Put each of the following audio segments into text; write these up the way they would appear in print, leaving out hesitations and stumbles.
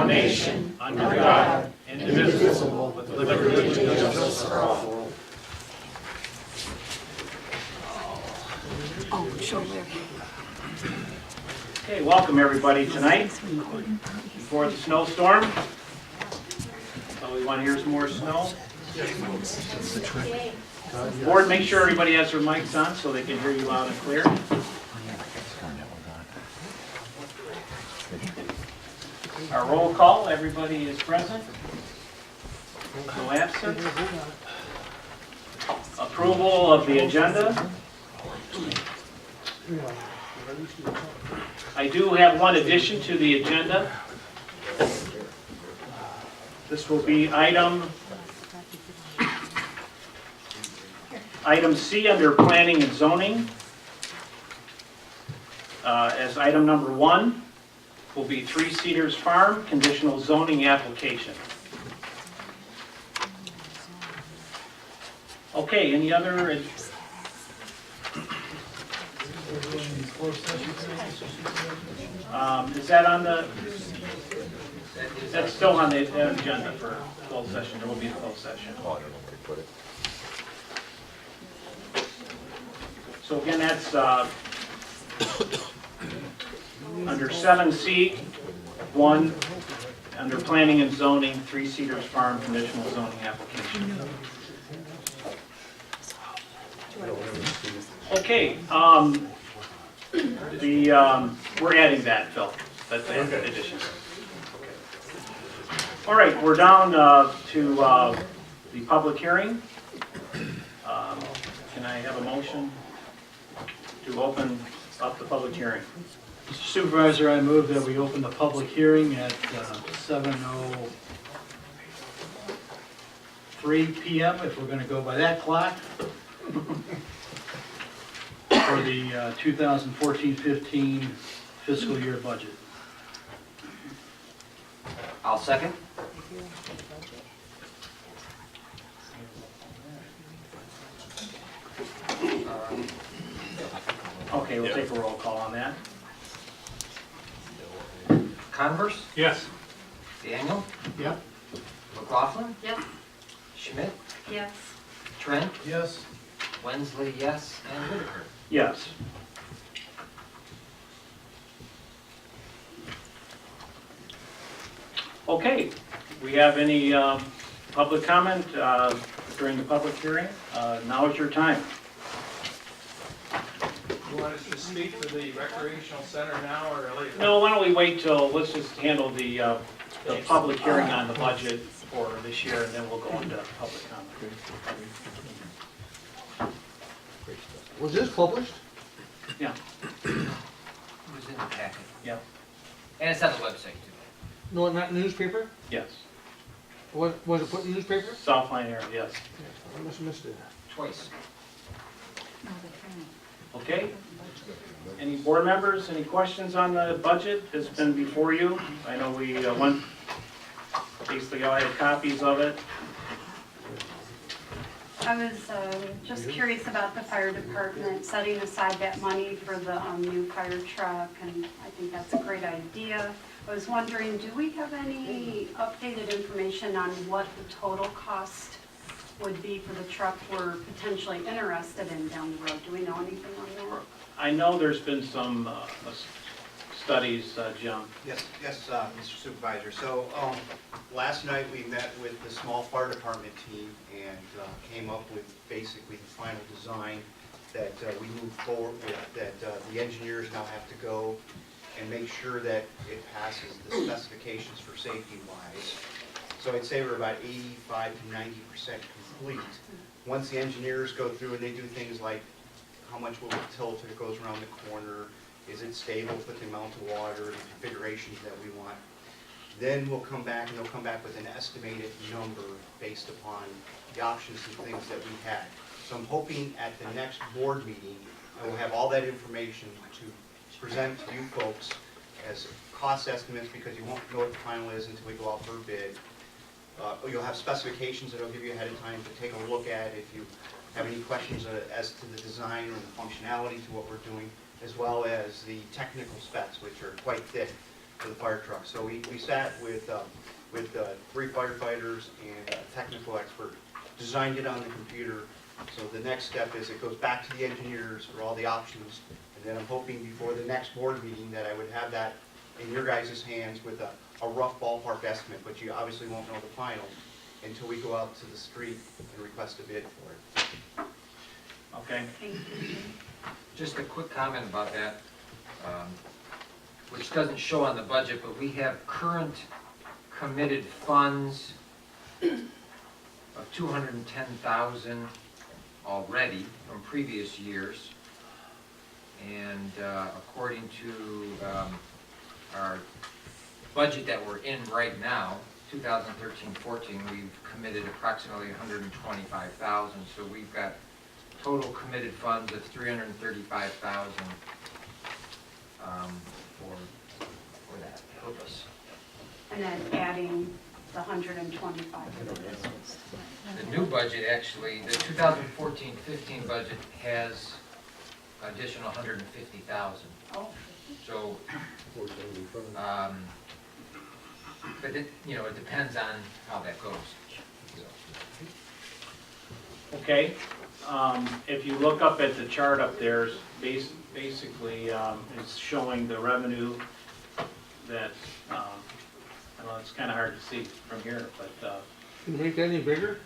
one nation, under God, indivisible, with liberty and justice for all. Oh, show Larry. Okay, welcome everybody tonight before the snowstorm. So we want to hear some more snow. Board, make sure everybody has their mics on so they can hear you loud and clear. Our roll call, everybody is present. No absent. Approval of the agenda. I do have one addition to the agenda. This will be item C under planning and zoning. As item number 1 will be 3 Cedars Farm conditional zoning application. Okay, any other? Is that on the? That's still on the agenda for closed session. There will be a closed session. So again, that's under 7C, 1, under planning and zoning, 3 Cedars Farm conditional zoning application. Okay, we're adding that, Phil. That's the addition. All right, we're down to the public hearing. Can I have a motion to open up the public hearing? Mr. Supervisor, I move that we open the public hearing at 7:03 p.m. if we're going to go by that clock for the 2014-15 fiscal year budget. I'll second. Okay, we'll take a roll call on that. Converse, Yes. Daniel, Yep. McLaughlin, Yes. Schmidt, Yes. Trent, Yes. Wensley, yes, and Whitaker. Yes. Okay, we have any public comment during the public hearing? Now is your time. You want us to speak for the recreational center now or later? No, why don't we wait till, let's just handle the public hearing on the budget for this year, and then we'll go into public comment. Was this published? Yeah, It was in the packet. yeah, And it's on the website too. No, not newspaper? yes. Was it put in newspaper? South Line area, yes. I must have missed it. Twice. Okay. Any board members, any questions on the budget? It's been before you. I know we went, basically all had copies of it. I was just curious about the fire department setting aside that money for the new fire truck, and I think that's a great idea. I was wondering, do we have any updated information on what the total cost would be for the truck we're potentially interested in down the road? Do we know anything on that? I know there's been some studies, Jim. Yes, Mr. Supervisor. So last night we met with the small fire department team and came up with basically the final design that we move forward with, that the engineers now have to go and make sure that it passes the specifications for safety-wise. So I'd say we're about 85 to 90% complete. Once the engineers go through and they do things like how much will it tilt if it goes around the corner, is it stable with the amount of water, the configurations that we want, then we'll come back and they'll come back with an estimated number based upon the options and things that we had. So I'm hoping at the next board meeting, I will have all that information to present to you folks as cost estimates, because you won't know what the final is until we go out for a bid. You'll have specifications that I'll give you ahead of time to take a look at if you have any questions as to the design or the functionality to what we're doing, as well as the technical specs, which are quite thick. for the fire truck. So we sat with 3 firefighters and a technical expert, designed it on the computer. So the next step is it goes back to the engineers for all the options. And then I'm hoping before the next board meeting that I would have that in your guys' hands with a rough ballpark estimate, but you obviously won't know the final until we go out to the street and request a bid for it. Okay, Thank you. Just a quick comment about that, which doesn't show on the budget, but we have current committed funds of $210,000 already from previous years. And according to our budget that we're in right now, 2013-14, we've committed approximately $125,000. So we've got total committed funds of $335,000 for that purpose. And then adding the 125 to this. The new budget, actually, the 2014-15 budget has additional $150,000. Oh, So, but it, you know, it depends on how that goes. okay. If you look up at the chart up there, basically, it's showing the revenue that, I know it's kind of hard to see from here, but, Can you make that any bigger?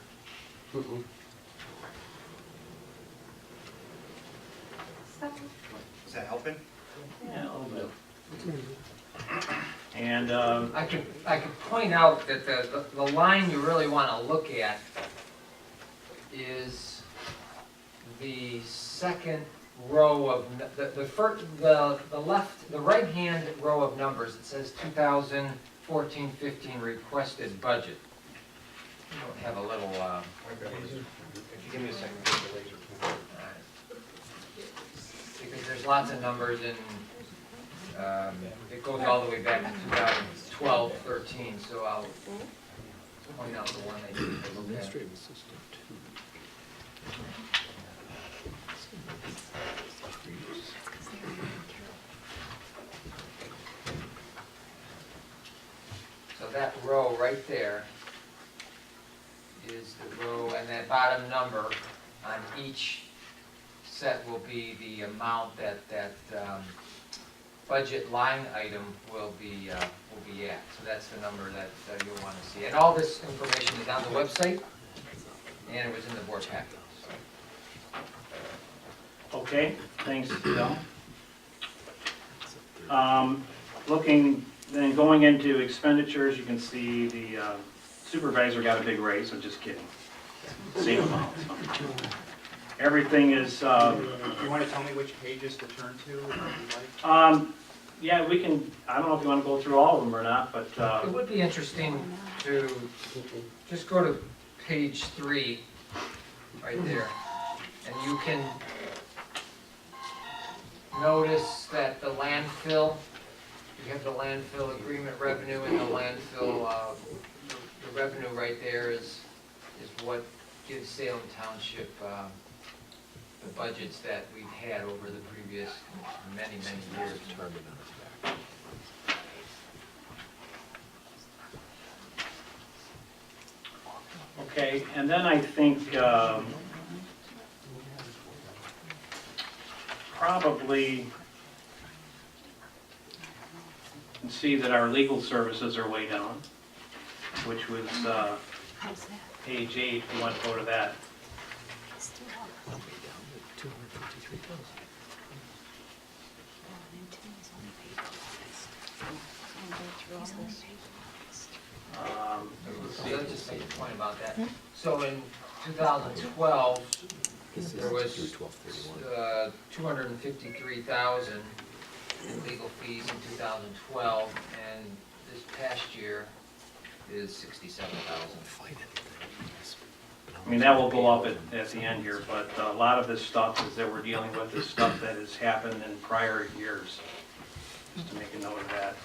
Is that helping? yeah, a little bit. And, I could point out that the line you really want to look at is the second row of, the right-hand row of numbers. It says 2014-15 requested budget. You don't have a little, If you give me a second, I'll get the laser pointer. because there's lots of numbers and it goes all the way back to 2012-13, so I'll point out the one that you can look at. So that row right there is the row, and that bottom number on each set will be the amount that budget line item will be at. So that's the number that you'll want to see. And all this information is on the website, and it was in the board packet. okay, thanks, Bill. Then going into expenditures, you can see the supervisor got a big raise, I'm just kidding. Same amount. So. Everything is, You want to tell me which pages to turn to, if you'd like? yeah, we can, I don't know if you want to go through all of them or not, but, It would be interesting to just go to page 3, right there, and you can notice that the landfill, you have the landfill agreement revenue and the landfill, the revenue right there is what gives Salem Township the budgets that we've had over the previous many years. okay, and then I think probably you can see that our legal services are way down, which was page 8, if you want to go to that. So let's just make a point about that. So in 2012, there was $253,000 in legal fees in 2012, and this past year is $67,000. I mean, that will go up at the end here, but a lot of this stuff is that we're dealing with is stuff that has happened in prior years, just to make a note of that.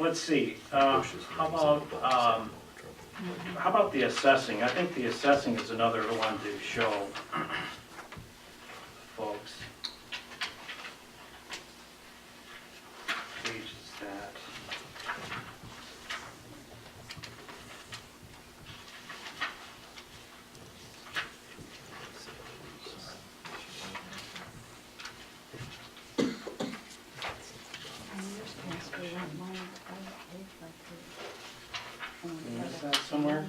Let's see, how about the assessing? I think the assessing is another one to show folks. Page somewhere?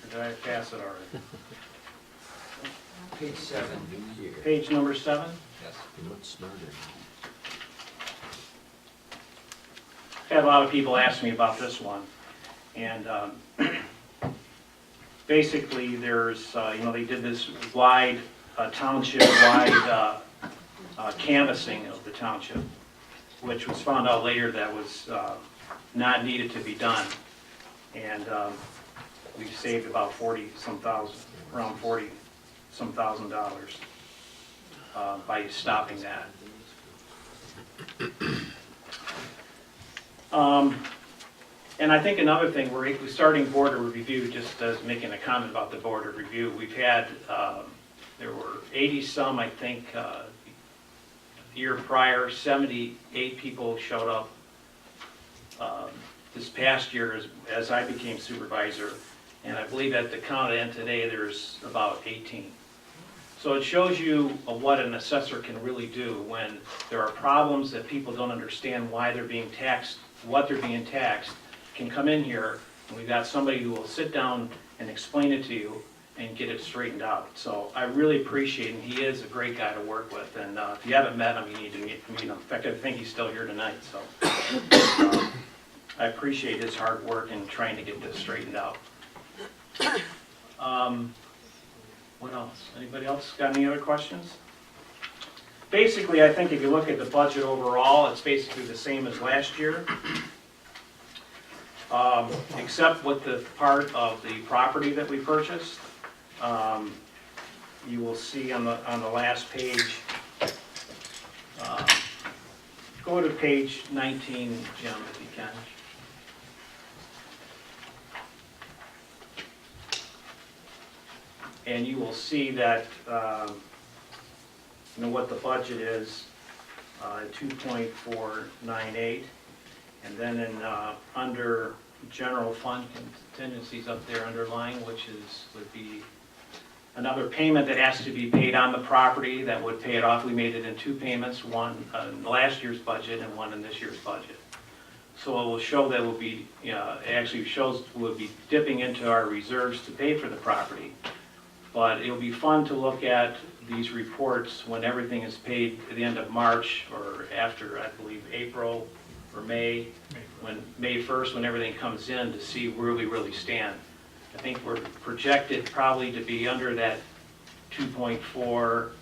Or did I pass it already? Page 7, Page number 7? yes. Had a lot of people ask me about this one, and basically there's, they did this wide, township-wide canvassing of the township, which was found out later that was not needed to be done, and we've saved about 40-some thousand, around 40-some thousand dollars by stopping that. And I think another thing, we're starting board of review, just as making a comment about the board of review. We've had, there were 80-some, I think, the year prior, 78 people showed up this past year as I became supervisor. And I believe at the count at end today, there's about 18. So it shows you what an assessor can really do when there are problems that people don't understand why they're being taxed, what they're being taxed, can come in here, and we've got somebody who will sit down and explain it to you and get it straightened out. So I really appreciate him. He is a great guy to work with, and if you haven't met him, you need to meet him. In fact, I think he's still here tonight, so I appreciate his hard work in trying to get this straightened out. What else? Anybody else got any other questions? Basically, I think if you look at the budget overall, it's basically the same as last year, except with the part of the property that we purchased. You will see on the last page, go to page 19, Jim, if you can. And you will see that, what the budget is, 2.498. And then in, under general fund contingencies up there underlying, which would be another payment that has to be paid on the property that would pay it off. We made it in 2 payments, one in last year's budget and one in this year's budget. So it will show that we'll be, it actually shows we'll be dipping into our reserves to pay for the property. But it'll be fun to look at these reports when everything is paid at the end of March or after, I believe, April or May, May 1st, when everything comes in, to see where we really stand. I think we're projected probably to be under that 2.4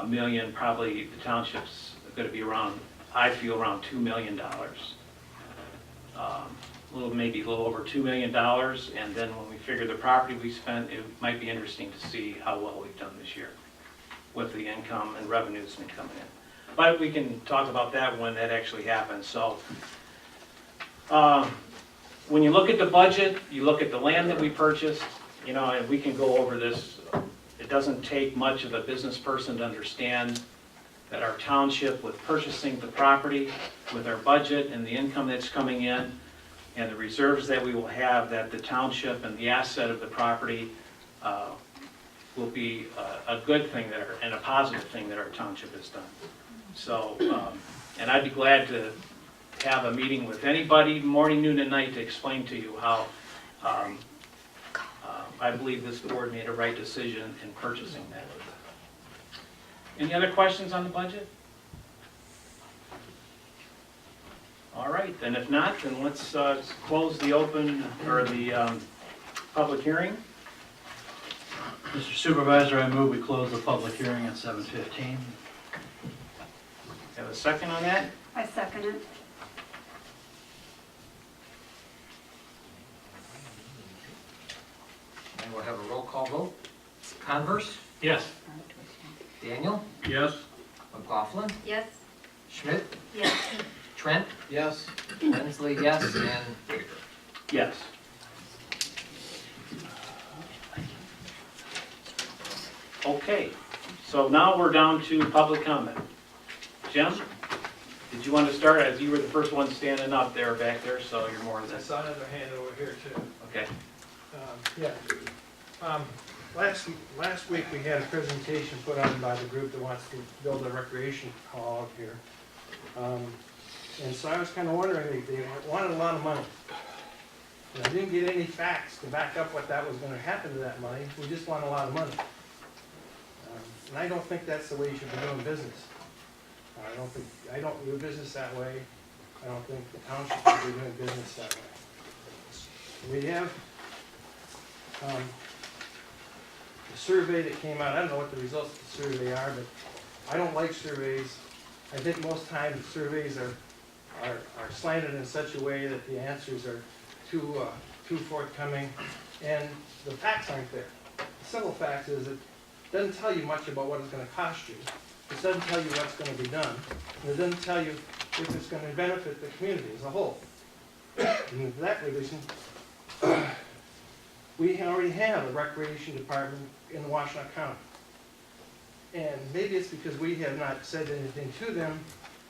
million. Probably the township's going to be around, I feel, around $2 million. Maybe a little over $2 million, and then when we figure the property we spent, it might be interesting to see how well we've done this year with the income and revenues been coming in. But we can talk about that when that actually happens. So when you look at the budget, you look at the land that we purchased, and we can go over this. It doesn't take much of a business person to understand that our township, with purchasing the property, with our budget and the income that's coming in, and the reserves that we will have, that the township and the asset of the property will be a good thing and a positive thing that our township has done. So, and I'd be glad to have a meeting with anybody, morning, noon, and night, to explain to you how I believe this board made a right decision in purchasing that. Any other questions on the budget? All right, then if not, then let's close the public hearing. Mr. Supervisor, I move we close the public hearing at 7:15. Have a second on that? I second it. And we'll have a roll call vote. Converse, Yes. Daniel, Yes. McLaughlin, Yes. Schmidt, Yes. Trent, Yes. Hensley, yes, and Whitaker. Yes. Okay, so now we're down to public comment. Jim, did you want to start? As you were the first one standing up there, back there, so you're more I than, saw another hand over here too. okay. Last week we had a presentation put on by the group that wants to build a recreation hall up here. And so I was kind of wondering, they wanted a lot of money. And I didn't get any facts to back up what that was gonna happen to that money, we just want a lot of money. And I don't think that's the way you should be doing business. I don't do business that way. I don't think the township should be doing business that way. We have, a survey that came out, I don't know what the results of the survey are, but I don't like surveys. I think most times surveys are slanted in such a way that the answers are too forthcoming, and the facts aren't there. The simple fact is it doesn't tell you much about what it's gonna cost you. It doesn't tell you what's gonna be done, and it doesn't tell you if it's gonna benefit the community as a whole. And for that reason, we already have a recreation department in Washtenaw County. And maybe it's because we have not said anything to them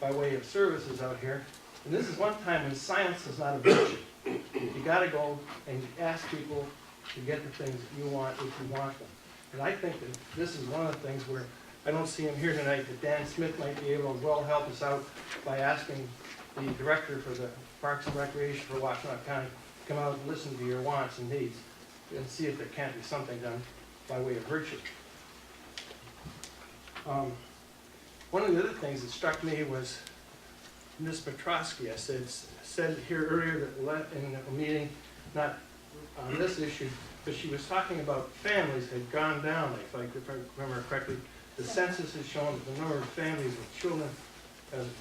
by way of services out here. And this is one time when silence is not a virtue. You gotta go and ask people to get the things that you want if you want them. And I think that this is one of the things where, I don't see him here tonight, but Dan Smith might be able to well help us out by asking the director for the Parks and Recreation for Washtenaw County to come out and listen to your wants and needs and see if there can't be something done by way of virtue. One of the other things that struck me was Ms. Petrosky. I said here earlier that in a meeting, not on this issue, but she was talking about families had gone down. If I remember correctly, the census has shown that the number of families with children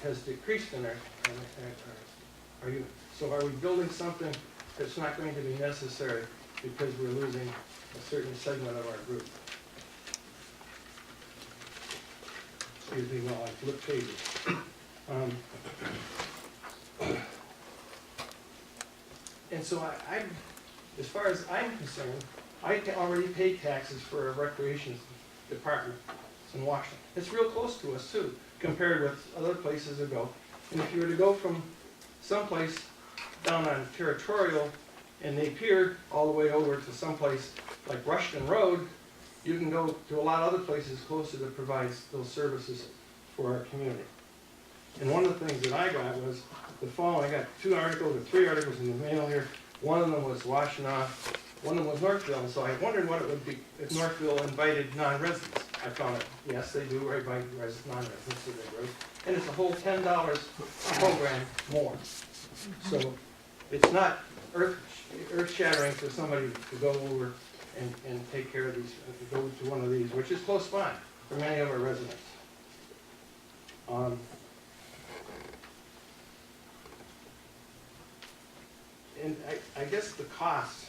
has decreased in our youth. So are we building something that's not going to be necessary because we're losing a certain segment of our group? Excuse me while I flip pages. And so as far as I'm concerned, I can already pay taxes for a recreation department in Washington. It's real close to us too, compared with other places to go. And if you were to go from someplace down on Territorial and Napier all the way over to someplace like Rushton Road, you can go to a lot of other places closer that provides those services for our community. And one of the things that I got was the following. I got 2 articles or 3 articles in the mail here. One of them was Washtenaw, one of them was Northville. And so I wondered what it would be if Northville invited non-residents. I found it. Yes, they do invite non-residents to their group. And it's a whole $10 program more. So it's not earth-shattering for somebody to go over and take care of these, go to one of these, which is close by for many of our residents. And I guess the cost,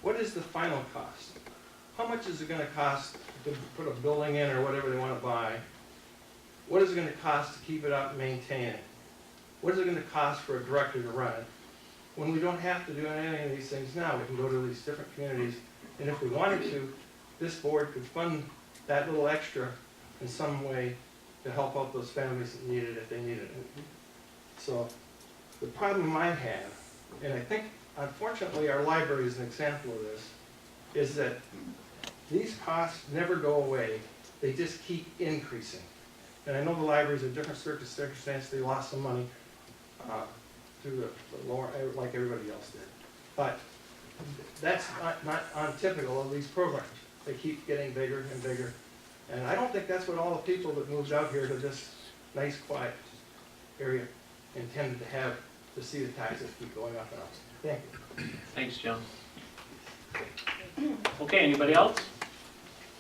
what is the final cost? How much is it going to cost to put a building in or whatever they want to buy? What is it going to cost to keep it up and maintain it? What is it going to cost for a director to run it? When we don't have to do any of these things now, we can go to these different communities, and if we wanted to, this board could fund that little extra in some way to help out those families that need it if they needed it. So the problem I have, and I think unfortunately our library is an example of this, is that these costs never go away. They just keep increasing. And I know the libraries are different circumstances. They lost some money through the lower, like everybody else did. But that's not untypical of these programs. They keep getting bigger and bigger. And I don't think that's what all the people that moved out here to this nice, quiet area intended to have, to see the taxes keep going up and up. Thank you. Thanks, Jim. Okay, anybody else?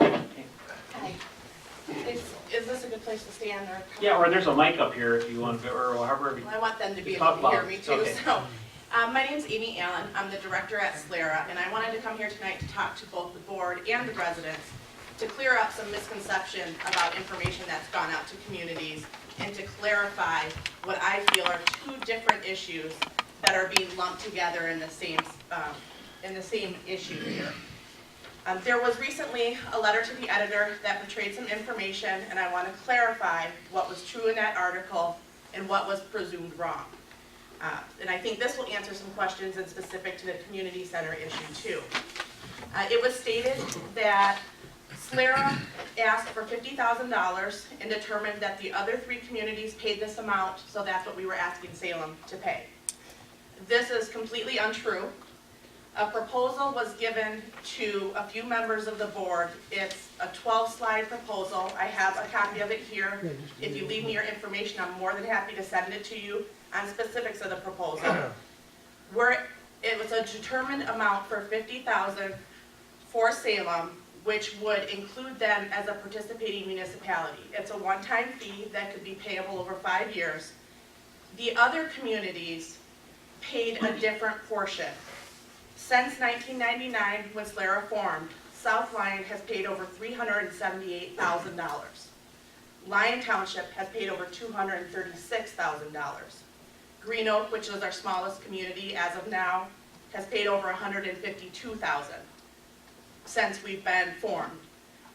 Hi. Is this a good place to stand or? Yeah, or there's a mic up here if you want, or however. Well, I want them to be You able talk to hear loud. me It's too, okay. so. My name's Amy Allen, I'm the director at SLARA, and I wanted to come here tonight to talk to both the board and the residents to clear up some misconception about information that's gone out to communities and to clarify what I feel are 2 different issues that are being lumped together in the same issue here. There was recently a letter to the editor that portrayed some information, and I want to clarify what was true in that article and what was presumed wrong. And I think this will answer some questions and specific to the community center issue too. It was stated that SLARA asked for $50,000 and determined that the other 3 communities paid this amount, so that's what we were asking Salem to pay. This is completely untrue. A proposal was given to a few members of the board. It's a 12-slide proposal. I have a copy of it here. If you leave me your information, I'm more than happy to send it to you on specifics of the proposal. It was a determined amount for $50,000 for Salem, which would include them as a participating municipality. It's a one-time fee that could be payable over 5 years. The other communities paid a different portion. Since 1999, when SLARA formed, South Lyon has paid over $378,000. Lyon Township has paid over $236,000. Green Oak, which is our smallest community as of now, has paid over $152,000 since we've been formed.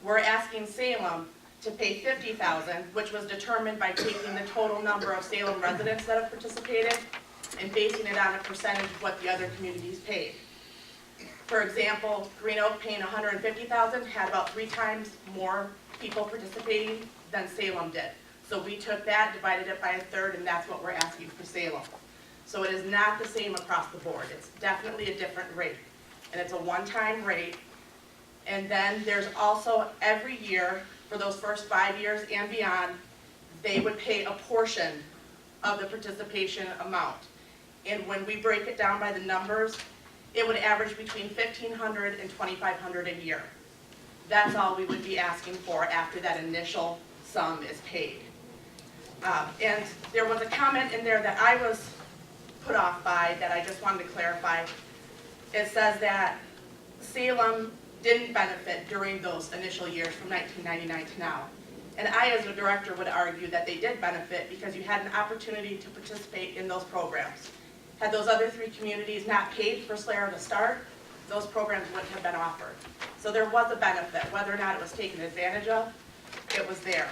We're asking Salem to pay $50,000, which was determined by taking the total number of Salem residents that have participated and basing it on a percentage of what the other communities paid. For example, Green Oak paying $150,000 had about 3 times more people participating than Salem did. So we took that, divided it by 1/3, and that's what we're asking for Salem. So it is not the same across the board. It's definitely a different rate. And it's a one-time rate. And then there's also every year, for those first 5 years and beyond, they would pay a portion of the participation amount. And when we break it down by the numbers, it would average between $1,500 and $2,500 a year. That's all we would be asking for after that initial sum is paid. And there was a comment in there that I was put off by that I just wanted to clarify. It says that Salem didn't benefit during those initial years from 1999 to now. And I, as a director, would argue that they did benefit because you had an opportunity to participate in those programs. Had those other 3 communities not paid for SLARA to start, those programs wouldn't have been offered. So there was a benefit. Whether or not it was taken advantage of, it was there.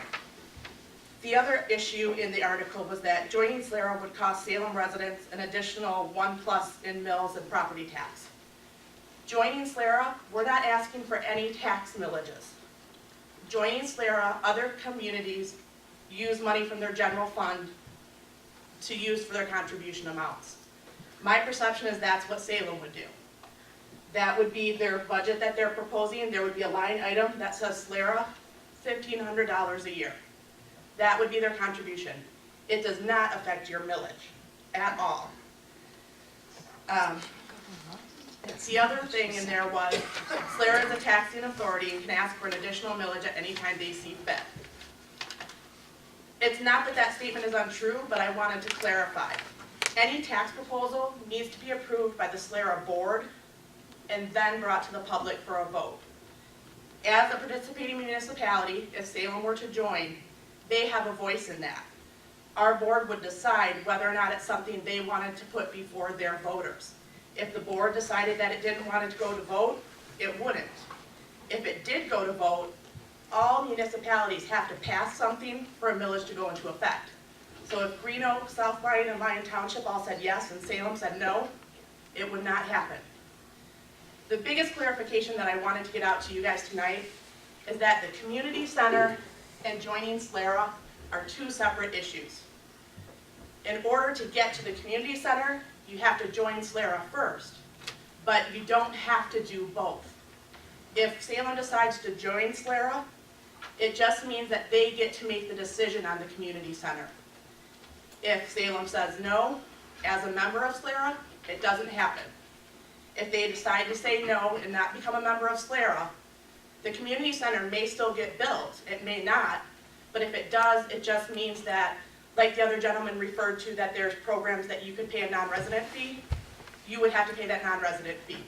The other issue in the article was that joining SLARA would cost Salem residents an additional $1+ in mills and property tax. Joining SLARA, we're not asking for any tax millages. Joining SLARA, other communities use money from their general fund to use for their contribution amounts. My perception is that's what Salem would do. That would be their budget that they're proposing. There would be a line item that says SLARA, $1,500 a year. That would be their contribution. It does not affect your millage at all. The other thing in there was SLARA is a taxing authority and can ask for an additional millage at any time they see fit. It's not that that statement is untrue, but I wanted to clarify. Any tax proposal needs to be approved by the SLARA board and then brought to the public for a vote. As a participating municipality, if Salem were to join, they have a voice in that. Our board would decide whether or not it's something they wanted to put before their voters. If the board decided that it didn't want it to go to vote, it wouldn't. If it did go to vote, all municipalities have to pass something for a millage to go into effect. So if Green Oak, South Lyon, and Lyon Township all said yes and Salem said no, it would not happen. The biggest clarification that I wanted to get out to you guys tonight is that the community center and joining SLARA are 2 separate issues. In order to get to the community center, you have to join SLARA first, but you don't have to do both. If Salem decides to join SLARA, it just means that they get to make the decision on the community center. If Salem says no, as a member of SLARA, it doesn't happen. If they decide to say no and not become a member of SLARA, the community center may still get built, it may not, but if it does, it just means that, like the other gentleman referred to, that there's programs that you could pay a non-resident fee, you would have to pay that non-resident fee.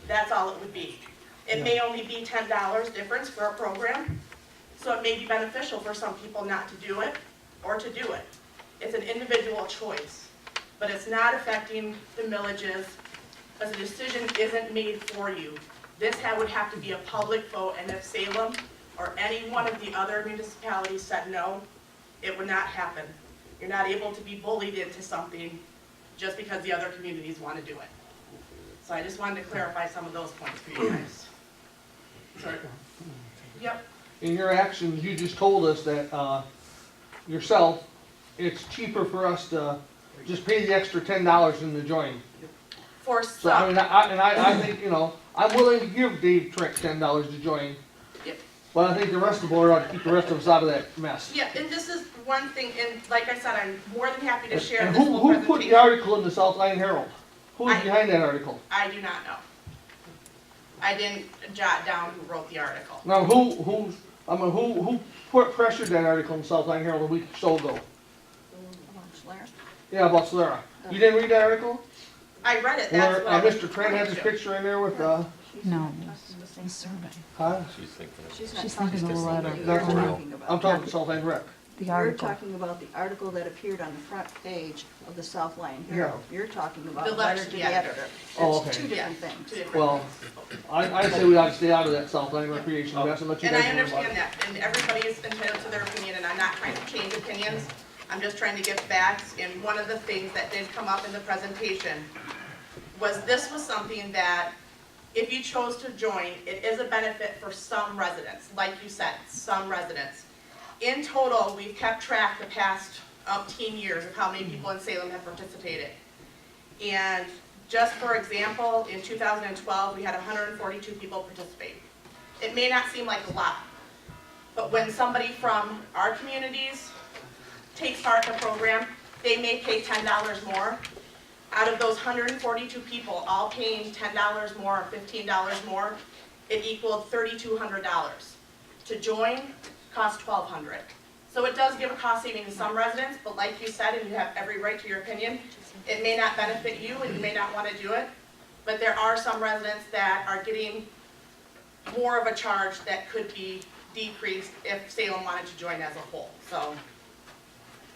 That's all it would be. It may only be $10 difference for a program, so it may be beneficial for some people not to do it or to do it. It's an individual choice, but it's not affecting the millages, as a decision isn't made for you. This would have to be a public vote, and if Salem or any one of the other municipalities said no, it would not happen. You're not able to be bullied into something just because the other communities want to do it. So I just wanted to clarify some of those points for you guys. Sorry. Yep. In your actions, you just told us that yourself, it's cheaper for us to just pay the extra $10 than to join. For So I mean, some, I think, you know, I'm willing to give Dave Trent $10 to join. Yep. But I think the rest of the board ought to keep the rest of us out of that mess. yeah, and this is one thing, and like I said, I'm more than happy to share And this whole who put the presentation. article in the South Lyon Herald? Who is I- behind that article? I do not know. I didn't jot down who wrote the article. Now, who put pressured that article in the South Lyon Herald a week or so ago? Yeah, about Solera. You didn't read that article? I read it, that's Where what I was Mr. Trent has his referring to. picture in there with, No, the survey. huh? She's thinking of the letter. That's You're real. talking about. I'm talking South Lyon Rec. The You're article. talking about the article that appeared on the front page of the South Lyon Herald. You're talking about The the letter letter, to the yeah. editor. Oh, It's okay. two Yeah, different things. two different Well, things. I say we ought to stay out of that South Lyon recreation mess and let you And guys I worry about understand it. that, and everybody is entitled to their opinion, and I'm not trying to change opinions. I'm just trying to give facts, and one of the things that did come up in the presentation was this was something that, if you chose to join, it is a benefit for some residents, like you said, some residents. In total, we've kept track the past umpteen years of how many people in Salem have participated. And just for example, in 2012, we had 142 people participate. It may not seem like a lot, but when somebody from our communities takes part in a program, they may pay $10 more. Out of those 142 people, all paying $10 more or $15 more, it equaled $3,200. To join cost $1,200. So it does give a cost saving to some residents, but like you said, and you have every right to your opinion, it may not benefit you and you may not want to do it, but there are some residents that are getting more of a charge that could be decreased if Salem wanted to join as a whole, so.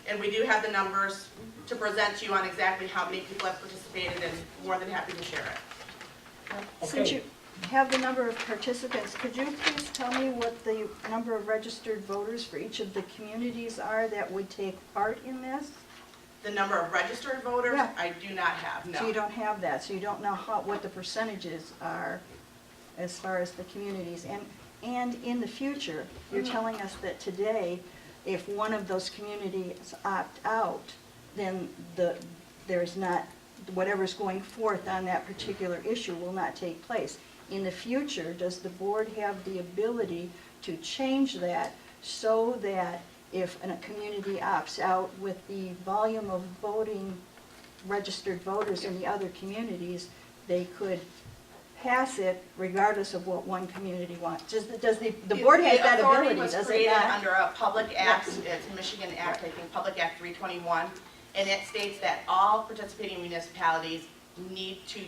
And we do have the numbers to present to you on exactly how many people have participated, and more than happy to share it. Since Okay. you have the number of participants, could you please tell me what the number of registered voters for each of the communities are that would take part in this? The number of registered voters, Yeah. I do not have, So you no. don't have that, so you don't know what the percentages are as far as the communities. And in the future, you're telling us that today, if one of those communities opt out, then there's not, whatever's going forth on that particular issue will not take place. In the future, does the board have the ability to change that so that if a community opts out with the volume of voting, registered voters in the other communities, they could pass it regardless of what one community wants? Does the board has that ability, does The authority was it created not? under a public act, it's Michigan Act, I think, Public Act 321, and it states that all participating municipalities need to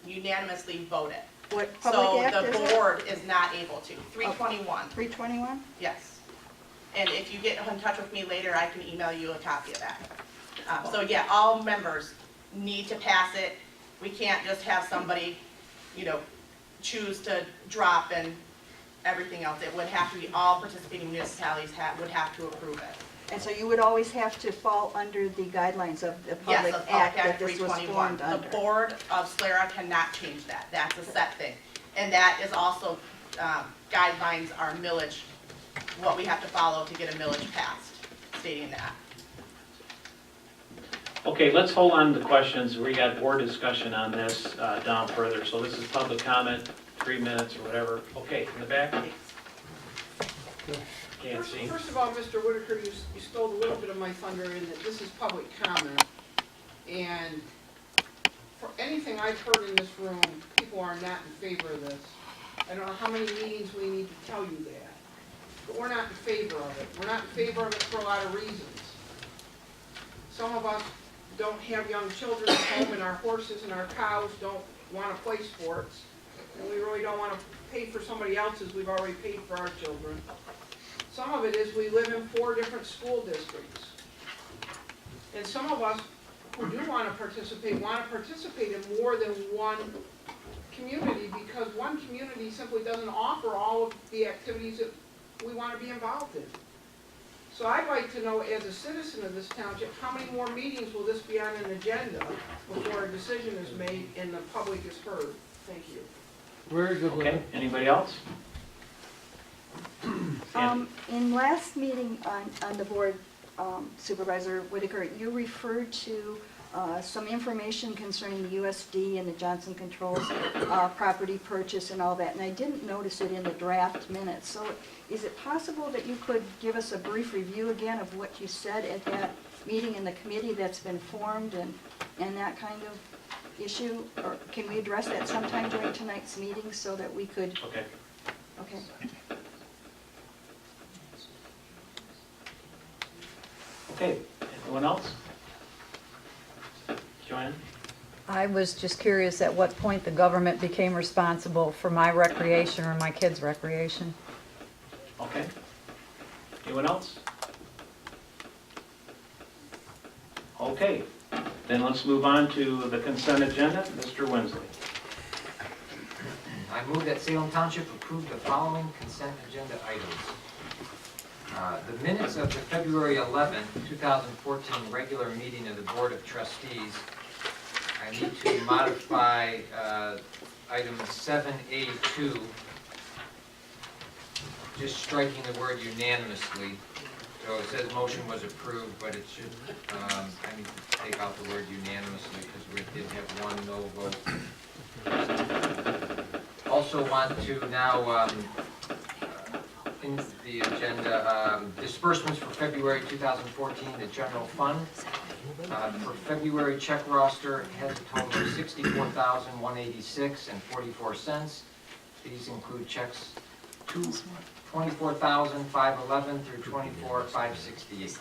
unanimously vote it. What public act So is the it? board is not able to. 321, 321? yes. And if you get in touch with me later, I can email you a copy of that. So yeah, all members need to pass it. We can't just have somebody, choose to drop and everything else. It would have to be all participating municipalities would have to approve it. And so you would always have to fall under the guidelines of the Yes, public of act Public that Act this was 321. formed under. The board of SLARA cannot change that. That's a set thing. And that is also, guidelines are millage, what we have to follow to get a millage passed, stating that. Okay, let's hold on to the questions. We got board discussion on this down further. So this is public comment, 3 minutes or whatever. Okay, in the back? Can't see. First of all, Mr. Whitaker, you stole a little bit of my thunder in that this is public comment. And for anything I've heard in this room, people are not in favor of this. I don't know how many meetings we need to tell you that. But we're not in favor of it. We're not in favor of it for a lot of reasons. Some of us don't have young children at home, and our horses and our cows don't want to play sports. And we really don't want to pay for somebody else's, we've already paid for our children. Some of it is we live in 4 different school districts. And some of us who do want to participate in more than one community, because one community simply doesn't offer all of the activities that we want to be involved in. So I'd like to know, as a citizen of this township, how many more meetings will this be on an agenda before a decision is made and the public is heard? Thank you. Very good, Okay, Lynn. anybody else? In last meeting on the board, Supervisor Whitaker, you referred to some information concerning the USD and the Johnson Controls property purchase and all that, and I didn't notice it in the draft minutes. So is it possible that you could give us a brief review again of what you said at that meeting in the committee that's been formed and that kind of issue? Or can we address that sometime during tonight's meeting so that we could? Okay. Okay. Okay, anyone else? Joanne? I was just curious at what point the government became responsible for my recreation or my kids' recreation. Okay. Anyone else? Okay, then let's move on to the consent agenda. Mr. Winsley. I move that Salem Township approve the following consent agenda items. The minutes of the February 11, 2014 regular meeting of the Board of Trustees, I need to modify item 7A2, just striking the word unanimously. So it says motion was approved, but it should, I need to take out the word unanimously because we did have one no vote. Also want to now, in the agenda, disbursements for February 2014, the general fund. For February check roster has a total of $64,186 and 44 cents. These include checks $24,511 through $24,568.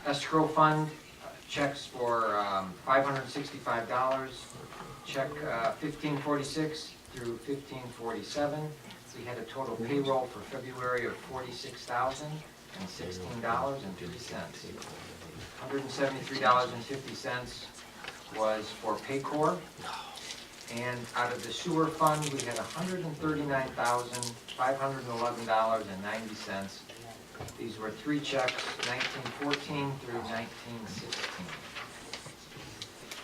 Escrow fund checks for $565, check 1546 through 1547. We had a total payroll for February of $46,016.50. $173.50 was for Paycor. And out of the sewer fund, we had $139,511.90. These were 3 checks, 1914 through 1916.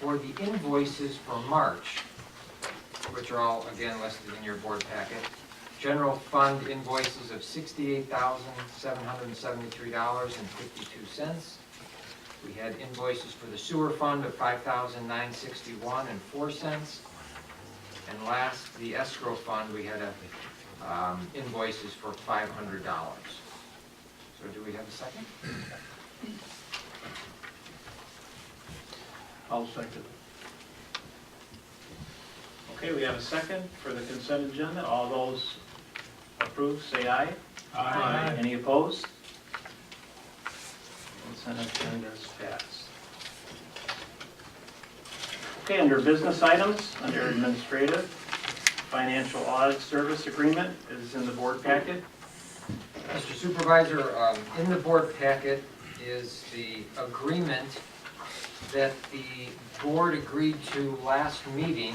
For the invoices for March, which are all, again, listed in your board packet, general fund invoices of $68,773.52. We had invoices for the sewer fund of $5,961.04. And last, the escrow fund, we had invoices for $500. So do we have a second? I'll second. Okay, we have a second for the consent agenda. All those approved, say aye. Aye. Any opposed? Consent agenda is passed. Okay, under business items, under administrative, financial audit service agreement is in the board packet. Mr. Supervisor, in the board packet is the agreement that the board agreed to last meeting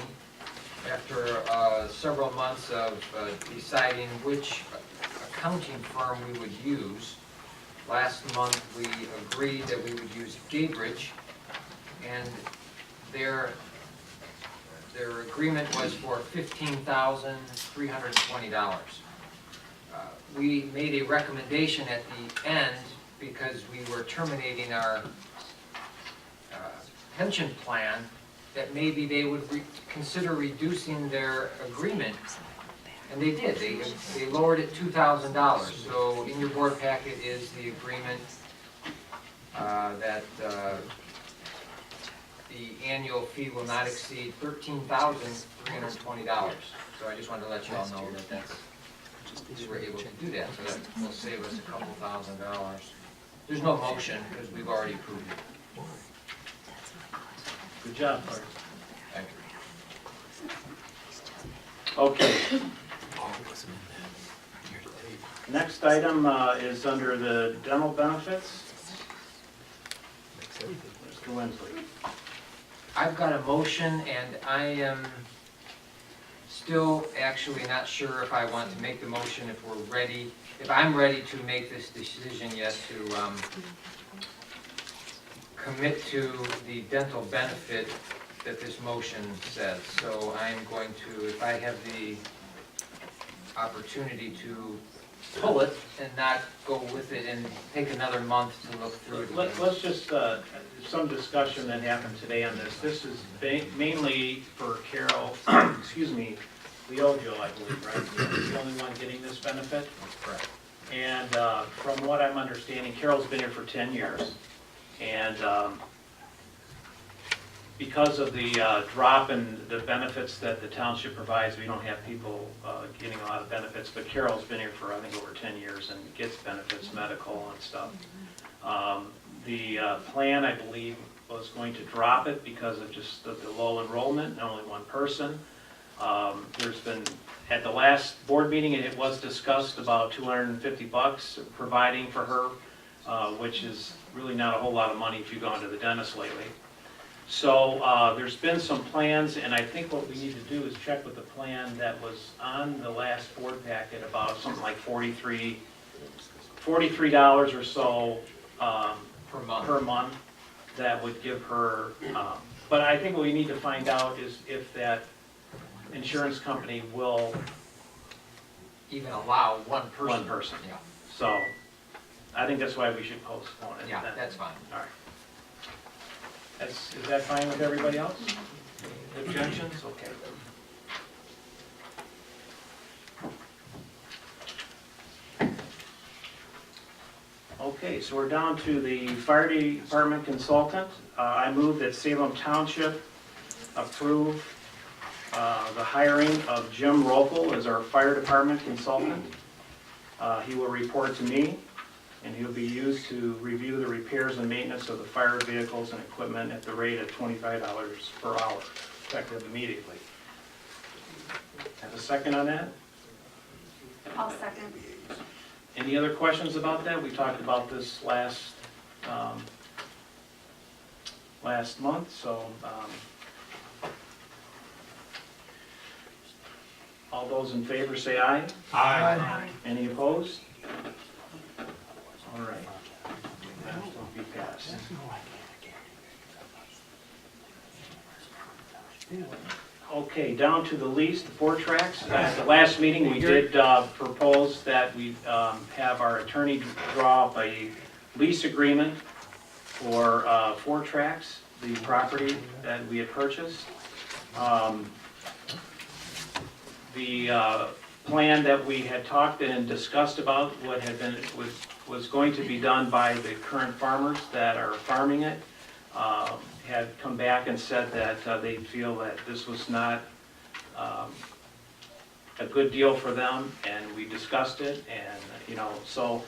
after several months of deciding which accounting firm we would use. Last month, we agreed that we would use Gatebridge, and their agreement was for $15,320. We made a recommendation at the end because we were terminating our pension plan that maybe they would consider reducing their agreement. And they did. They lowered it $2,000. So in your board packet is the agreement that the annual fee will not exceed $13,320. So I just wanted to let you all know that we were able to do that. So that will save us a couple $1,000. There's no motion because we've already approved it. Good job, Bart. Thank you. Okay. Next item is under the dental benefits. Mr. Winsley. I've got a motion, and I am still actually not sure if I want to make the motion, if we're ready, if I'm ready to make this decision yet to commit to the dental benefit that this motion says. So I'm going to, if I have the opportunity to pull it and not go with it and take another month to look through it again. Let's just, some discussion that happened today on this. This is mainly for Carol, excuse me, Leojo, I believe, right? He's the only one getting this benefit. That's correct. And from what I'm understanding, Carol's been here for 10 years. And because of the drop in the benefits that the township provides, we don't have people getting a lot of benefits. But Carol's been here for, I think, over 10 years and gets benefits, medical and stuff. The plan, I believe, was going to drop it because of just the low enrollment and only one person. There's been, at the last board meeting, it was discussed about $250 providing for her, which is really not a whole lot of money if you've gone to the dentist lately. So there's been some plans, and I think what we need to do is check with the plan that was on the last board packet about something like $43 or so per month that would give her, but I think what we need to find out is if that insurance company will Even allow one person. One person. Yeah, So, I think that's why we should postpone it. yeah, then. that's fine. All right. Is that fine with everybody else? Objections? Okay. Okay, so we're down to the fire department consultant. I move that Salem Township approve the hiring of Jim Rokel as our fire department consultant. He will report to me, and he'll be used to review the repairs and maintenance of the fire vehicles and equipment at the rate of $25 per hour, effective immediately. Have a second on that? I'll second. Any other questions about that? We talked about this last month, so all those in favor say aye. Aye. Any opposed? All right. That will be passed. Okay, down to the lease, the 4 tracks. At the last meeting, we did propose that we have our attorney draw up a lease agreement for 4 tracks, the property that we had purchased. The plan that we had talked and discussed about what had been was going to be done by the current farmers that are farming it, had come back and said that they feel that this was not a good deal for them, and we discussed it, and so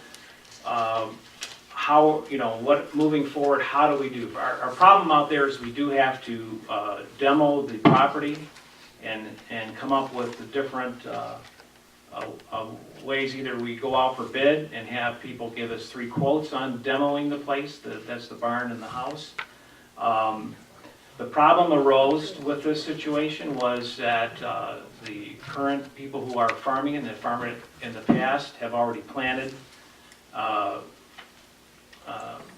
how, what moving forward, how do we do? Our problem out there is we do have to demo the property and come up with the different ways. Either we go out for bid and have people give us 3 quotes on demoing the place, that's the barn and the house. The problem arose with this situation was that the current people who are farming and that farmed it in the past have already planted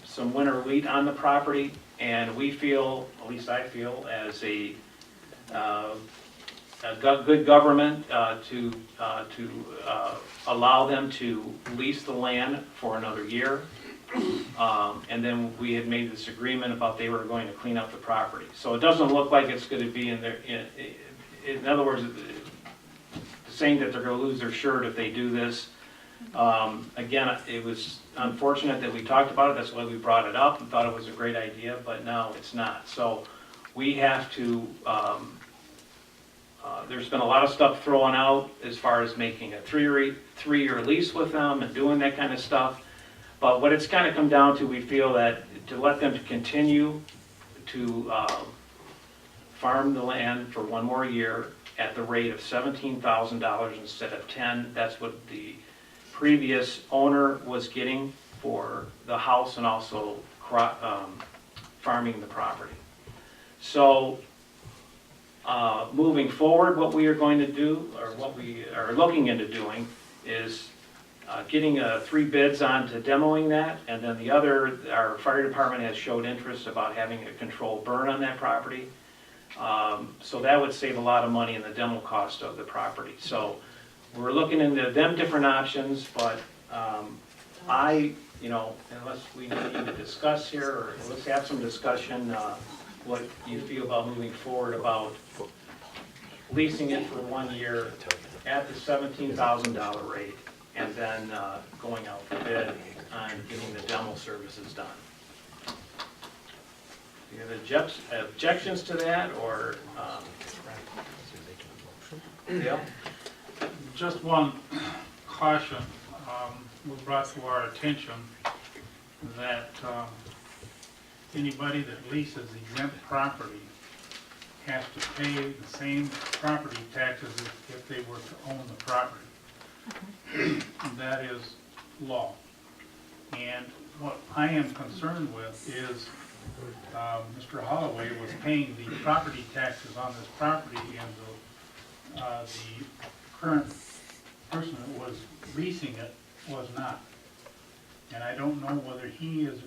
some winter wheat on the property, and we feel, at least I feel, as a good government to allow them to lease the land for another year. And then we had made this agreement about they were going to clean up the property. So it doesn't look like it's going to be in there. In other words, saying that they're going to lose their shirt if they do this. Again, it was unfortunate that we talked about it. That's why we brought it up and thought it was a great idea, but now it's not. So we have to, there's been a lot of stuff thrown out as far as making a three-year lease with them and doing that kind of stuff. But what it's kind of come down to, we feel that to let them continue to farm the land for 1 more year at the rate of $17,000 instead of $10,000. That's what the previous owner was getting for the house and also farming the property. So moving forward, what we are going to do, or what we are looking into doing, is getting 3 bids on to demoing that, and then the other, our fire department has showed interest about having a controlled burn on that property. So that would save a lot of money in the demo cost of the property. So we're looking into them different options, but unless we need to discuss here, or let's have some discussion, what you feel about moving forward about leasing it for 1 year at the $17,000 rate, and then going out for bid on getting the demo services done. Do you have objections to that, or, Dale? Just one caution was brought to our attention that anybody that leases exempt property has to pay the same property taxes as if they were to own the property. And that is law. And what I am concerned with is Mr. Holloway was paying the property taxes on this property, and the current person that was leasing it was not. And I don't know whether he is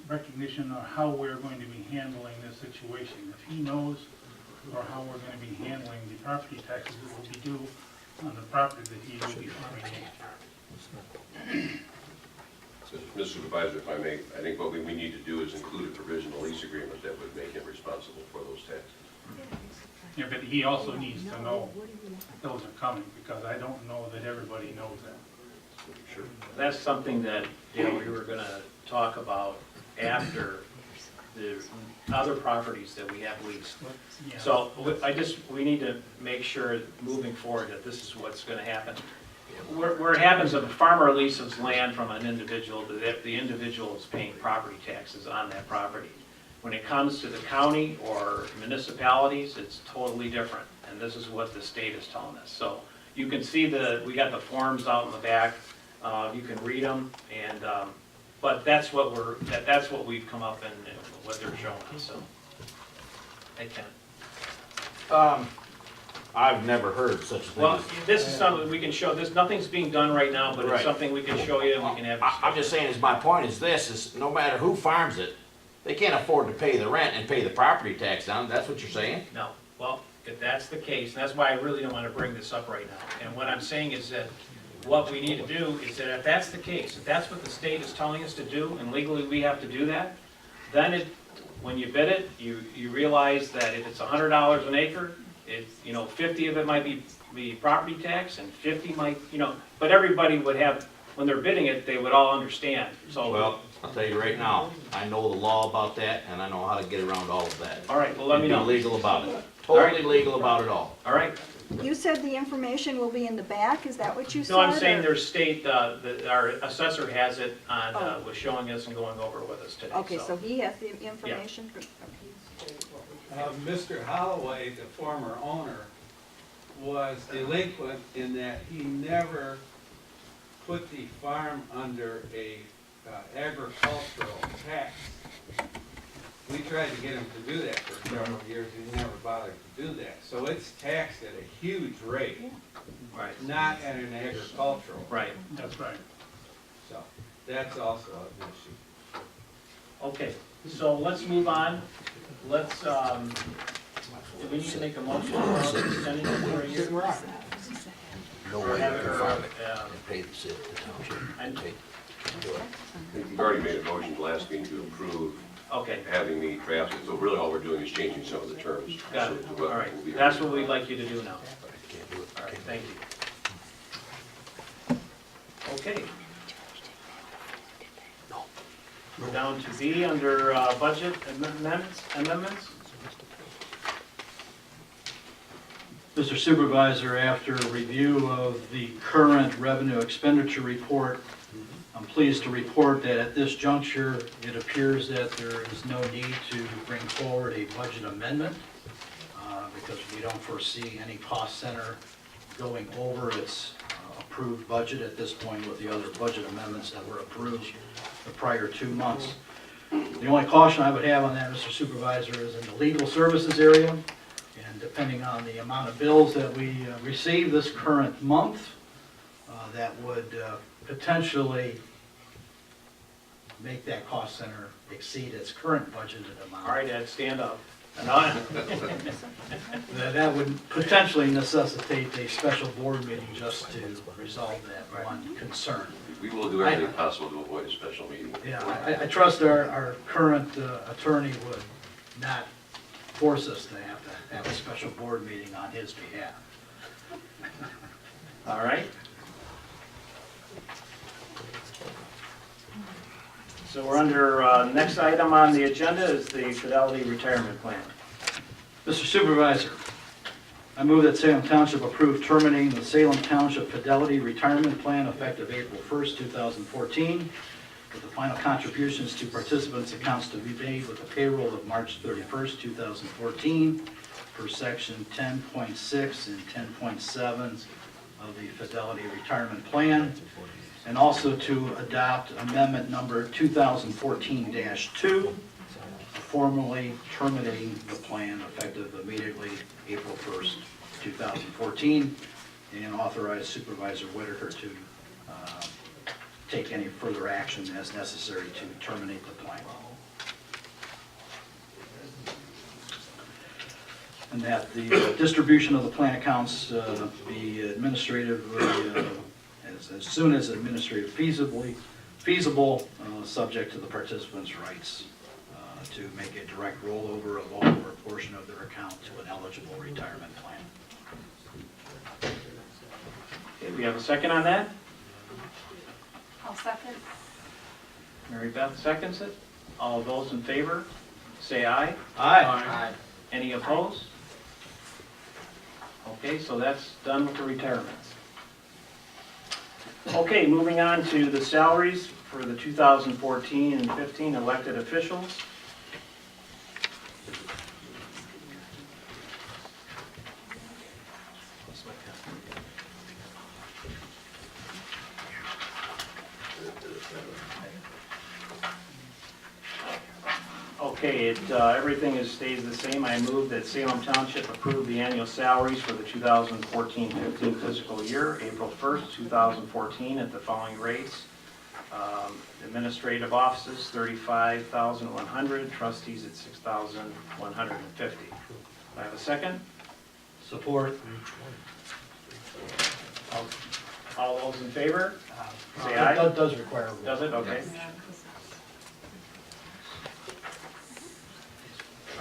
recognition of how we're going to be handling this situation. If he knows or how we're going to be handling the property taxes that will be due on the property that he will be farming in. Mr. Supervisor, if I may, I think what we need to do is include a provisional lease agreement that would make him responsible for those taxes. Yeah, but he also needs to know those are coming, because I don't know that everybody knows that. Sure. That's something that, we were gonna talk about after the other properties that we have leased. Yeah. So we need to make sure moving forward that this is what's gonna happen. Where it happens, if a farmer leases land from an individual, the individual is paying property taxes on that property. When it comes to the county or municipalities, it's totally different, and this is what the state is telling us. So you can see we got the forms out in the back, you can read them, and, but that's what we've come up and what they're showing us, so. Hey, Ken. I've never heard such a thing. Well, this is something we can show, nothing's being done right now, but it's Right. something we can show you and we can have discussion. I'm just saying, is my point is this, is no matter who farms it, they can't afford to pay the rent and pay the property tax down, that's what you're saying? No, well, if that's the case, and that's why I really don't want to bring this up right now. And what I'm saying is that what we need to do is that if that's the case, if that's what the state is telling us to do, and legally we have to do that, then when you bid it, you realize that if it's $100 an acre, it's, 50 of it might be property tax, and 50 might, but everybody would have, when they're bidding it, they would all understand, so. Well, I'll tell you right now, I know the law about that, and I know how to get around all of that. All right, well, let me know. And be legal about it. All right. Totally legal about it all. All right. You said the information will be in the back, is that what you said? No, I'm saying or- there's state, our assessor has it on, Oh. was showing us and going over with us today. Okay, so he has the information? Mr. Holloway, the former owner, was delinquent in that he never put the farm under a agricultural tax. We tried to get him to do that for several years, he never bothered to do that. So it's taxed at a huge rate, Right, not at an agricultural. right. That's right. So that's also an issue. Okay, so let's move on. Let's, do we need to make a motion for extending it for a year? No Or way have you it, can or, farm it and pay the city, the township. and- You've already made a motion last meeting to approve Okay, having me drafted, so really all we're doing is changing some of the terms. got it. So, All right, we'll be- that's what we'd like you to do now. Can't do it. All right, thank you. Okay. We're down to B under budget amendments. Mr. Supervisor, after review of the current revenue expenditure report, I'm pleased to report that at this juncture, it appears that there is no need to bring forward a budget amendment because we don't foresee any cost center going over its approved budget at this point with the other budget amendments that were approved the prior 2 months. The only caution I would have on that, Mr. Supervisor, is in the legal services area. And depending on the amount of bills that we receive this current month, that would potentially make that cost center exceed its current budgeted amount. All right, Ed, stand up. That would potentially necessitate a special board meeting just to resolve that one concern. We will do everything possible to avoid a special meeting. Yeah, I trust our current attorney would not force us to have a special board meeting on his behalf. All right. So we're under, next item on the agenda is the Fidelity Retirement Plan. Mr. Supervisor, I move that Salem Township approve terminating the Salem Township Fidelity Retirement Plan effective April 1st, 2014, with the final contributions to participants' accounts to be made with the payroll of March 31st, 2014, per section 10.6 and 10.7 of the Fidelity Retirement Plan, and also to adopt amendment number 2014-2, formally terminating the plan effective immediately April 1st, 2014, and authorize Supervisor Whitaker to take any further action as necessary to terminate the plan. And that the distribution of the plan accounts be administratively, as soon as administratively feasible, subject to the participants' rights to make a direct rollover of all or a portion of their account to an eligible retirement plan. Okay, we have a second on that? I'll second. Mary Beth seconds it. All those in favor, say aye. Aye. Any opposed? Okay, so that's done with the retirements. Okay, moving on to the salaries for the 2014 and 15 elected officials. Okay, everything stays the same. I move that Salem Township approve the annual salaries for the 2014-15 fiscal year, April 1st, 2014, at the following rates. Administrative offices, $35,100, trustees at $6,150. Do I have a second? Support. All those in favor? Say aye. That does require a roll. Does it? Okay.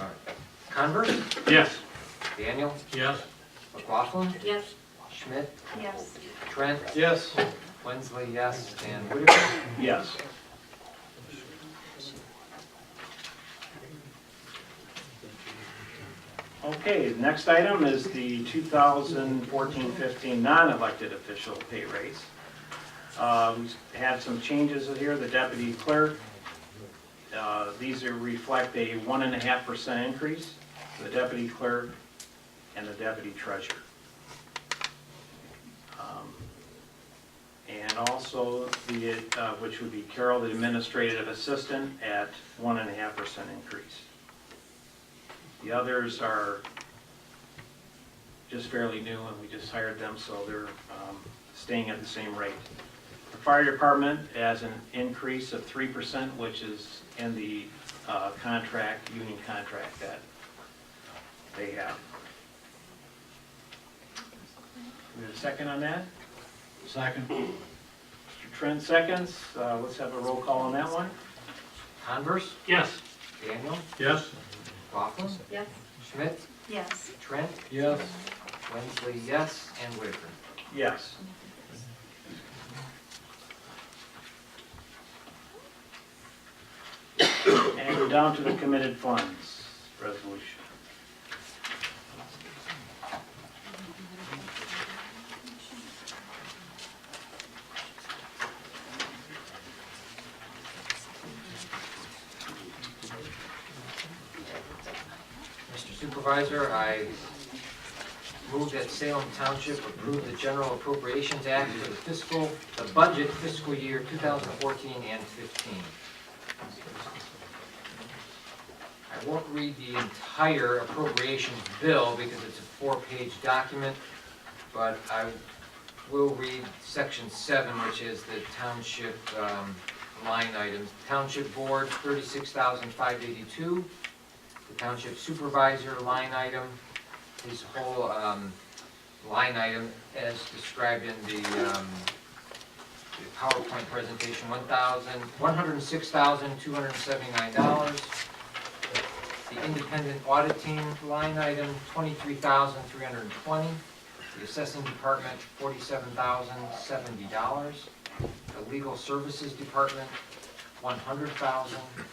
All right. Converse, Yes. Daniel, Yes. McLaughlin, Yes. Schmidt, Yes. Trent, Yes. Wensley, yes, and Whitaker. Yes. Okay, the next item is the 2014-15 non-elected official pay rates. We had some changes here. The deputy clerk, these reflect a 1.5% increase for the deputy clerk and the deputy treasurer. And also the, which would be Carol, the administrative assistant, at 1.5% increase. The others are just fairly new, and we just hired them, so they're staying at the same rate. The fire department has an increase of 3%, which is in the contract, union contract that they have. We have a second on that? Second. Mr. Trent seconds. Let's have a roll call on that one. Converse, Yes. Daniel, Yes. McLaughlin, Yes. Schmidt, Yes. Trent, Yes. Wensley, yes, and Whitaker. Yes. And we're down to the committed funds resolution. Mr. Supervisor, I move that Salem Township approve the General Appropriations Act for the budget fiscal year 2014 and 15. I won't read the entire appropriations bill because it's a 4-page document, but I will read section 7, which is the township line items. Township Board, $36,582. The The township supervisor line item, his whole line item as described in the PowerPoint presentation, $106,279. The independent auditing line item, $23,320. The assessing department, $47,070. The legal services department, $100,000.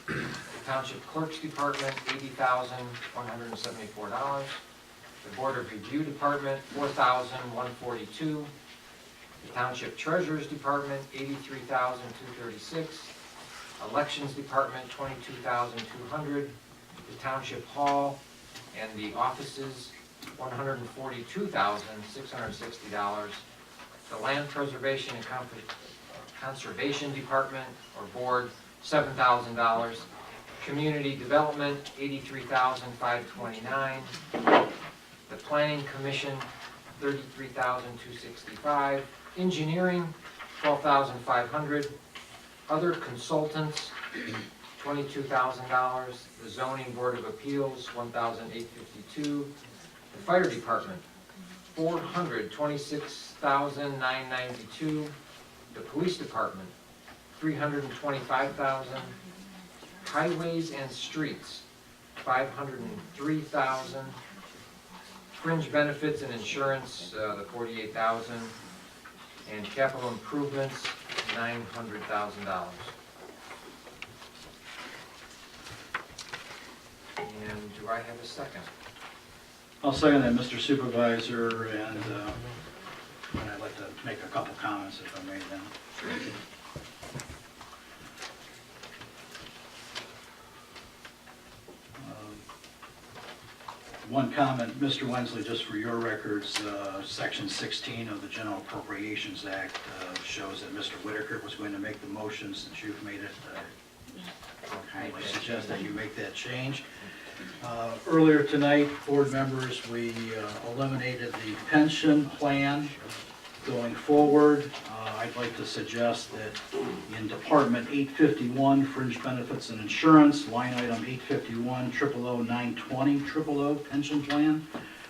The township clerk's department, $80,174. The board of review department, $4,142. The township treasurer's department, $83,236. Elections department, $22,200. The township hall and the offices, $142,660. The land preservation and conservation department or board, $7,000. Community development, $83,529. The planning commission, $33,265. Engineering, $12,500. Other consultants, $22,000. The zoning board of appeals, $1,852. The fire department, $426,992. The police department, $325,000. Highways and streets, $503,000. Fringe benefits and insurance, the $48,000. And capital improvements, $900,000. And do I have a second? I'll second that, Mr. Supervisor, and I'd like to make a couple comments if I may then. One comment, Mr. Wensley, just for your records, Section 16 of the General Appropriations Act shows that Mr. Whitaker was going to make the motion. Since you've made it, I suggest that you make that change. Earlier tonight, board members, we eliminated the pension plan. Going forward, I'd like to suggest that in Department 851, Fringe Benefits and Insurance, line item 851, 000-920, pension plan,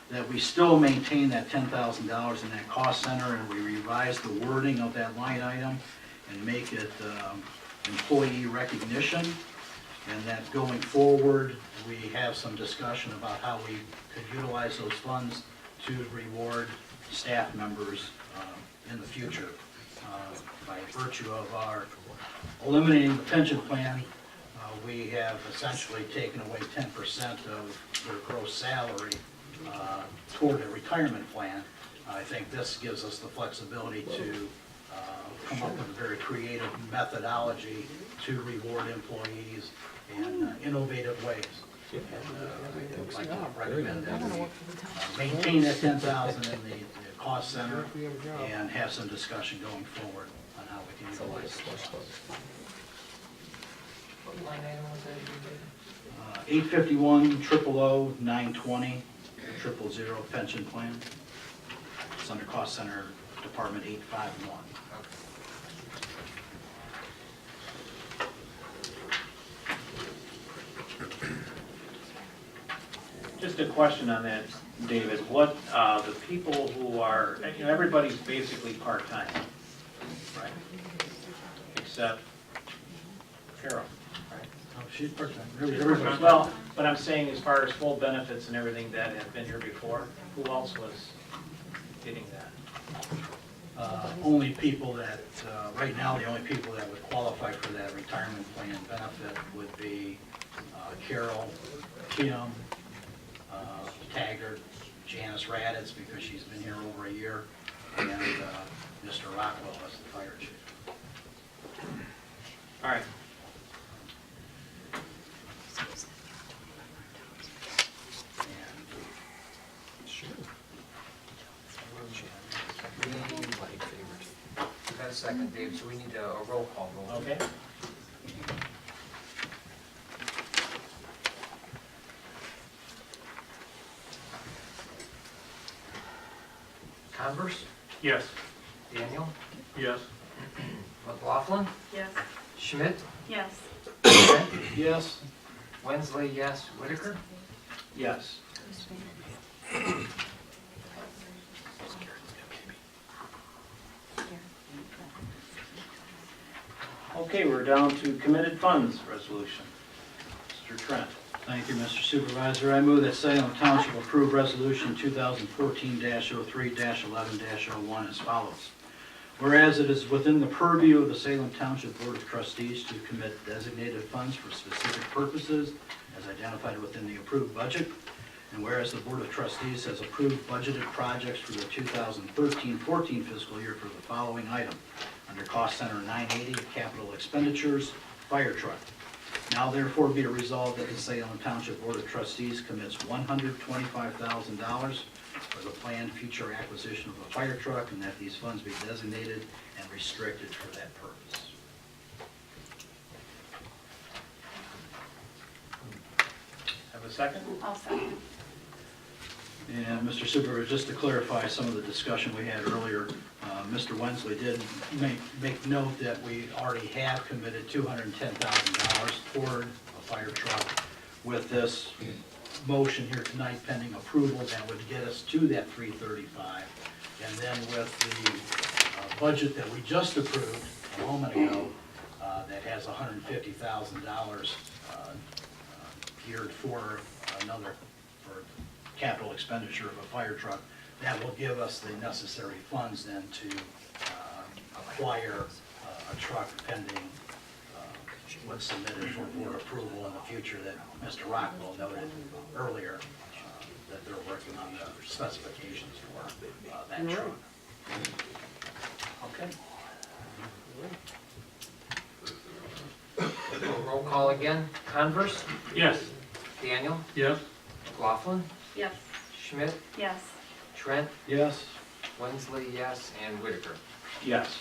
that we still maintain that $10,000 in that cost center, and we revise the wording of that line item and make it employee recognition. And that going forward, we have some discussion about how we could utilize those funds to reward staff members in the future. By virtue of our eliminating the pension plan, we have essentially taken away 10% of their gross salary toward a retirement plan. I think this gives us the flexibility to come up with a very creative methodology to reward employees in innovative ways. And I'd like to recommend that we maintain that $10,000 in the cost center and have some discussion going forward on how we can utilize it. What line item was that you did? 851, 000-920, 000 pension plan. It's under cost center, Department 851. Just a question on that, David. What, the people who are, you know, everybody's basically part-time, right? Except Carol, right? Oh, she's part-time. Really, everybody's Well, but I'm saying as far as full benefits and everything that have been here before, who else was getting that? only people that, right now, the only people that would qualify for that retirement plan benefit would be Carol, Kim, Taggart, Janice Raditz, because she's been here over a year, and Mr. Rockwell as the fire chief. All right. We've got a second, Dave, so we need a roll call vote. Okay. Converse, Yes. Daniel, Yes. McLaughlin, Yes. Schmidt, Yes. Trent, Yes. Wensley, yes, Whitaker. Yes. Okay, we're down to committed funds resolution. Mr. Trent. Thank you, Mr. Supervisor. I move that Salem Township approve Resolution 2014-03-11-01 as follows. Whereas it is within the purview of the Salem Township Board of Trustees to commit designated funds for specific purposes as identified within the approved budget, and whereas the Board of Trustees has approved budgeted projects for the 2013-14 fiscal year for the following item. Under Cost Center 980, Capital Expenditures, Fire Truck. Now therefore be it resolved that the Salem Township Board of Trustees commits $125,000 for the planned future acquisition of a fire truck, and that these funds be designated and restricted for that purpose. Have a second? I'll second. And Mr. Supervisor, just to clarify some of the discussion we had earlier, Mr. Wensley did make note that we already have committed $210,000 toward a fire truck. With this motion here tonight pending approval, that would get us to that $335,000. And then with the budget that we just approved a moment ago, that has $150,000 geared for capital expenditure of a fire truck, that will give us the necessary funds then to acquire a truck pending what's submitted for board approval in the future that Mr. Rockwell noted earlier, that they're working on the specifications for that truck. Okay. Roll call again. Converse, Yes. Daniel, Yes. McLaughlin, Yes. Schmidt, Yes. Trent, Yes? Wensley, yes, and Whitaker. Yes.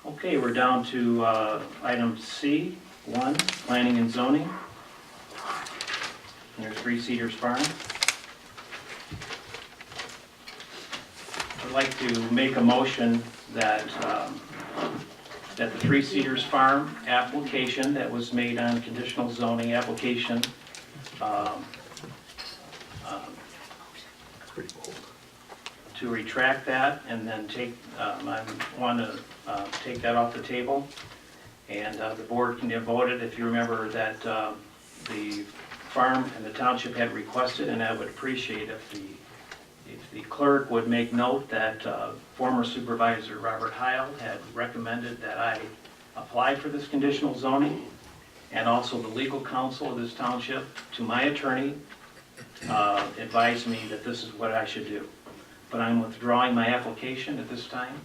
Okay, we're down to item C, 1, planning and zoning. There's Three Cedars Farm. I'd like to make a motion that that the Three Cedars Farm application that was made on conditional zoning application to retract that and then take, I want to take that off the table. And the board can vote it if you remember that the farm and the township had requested, and I would appreciate if the clerk would make note that former supervisor Robert Heil had recommended that I apply for this conditional zoning, and also the legal counsel of this township, to my attorney, advised me that this is what I should do. But I'm withdrawing my application at this time,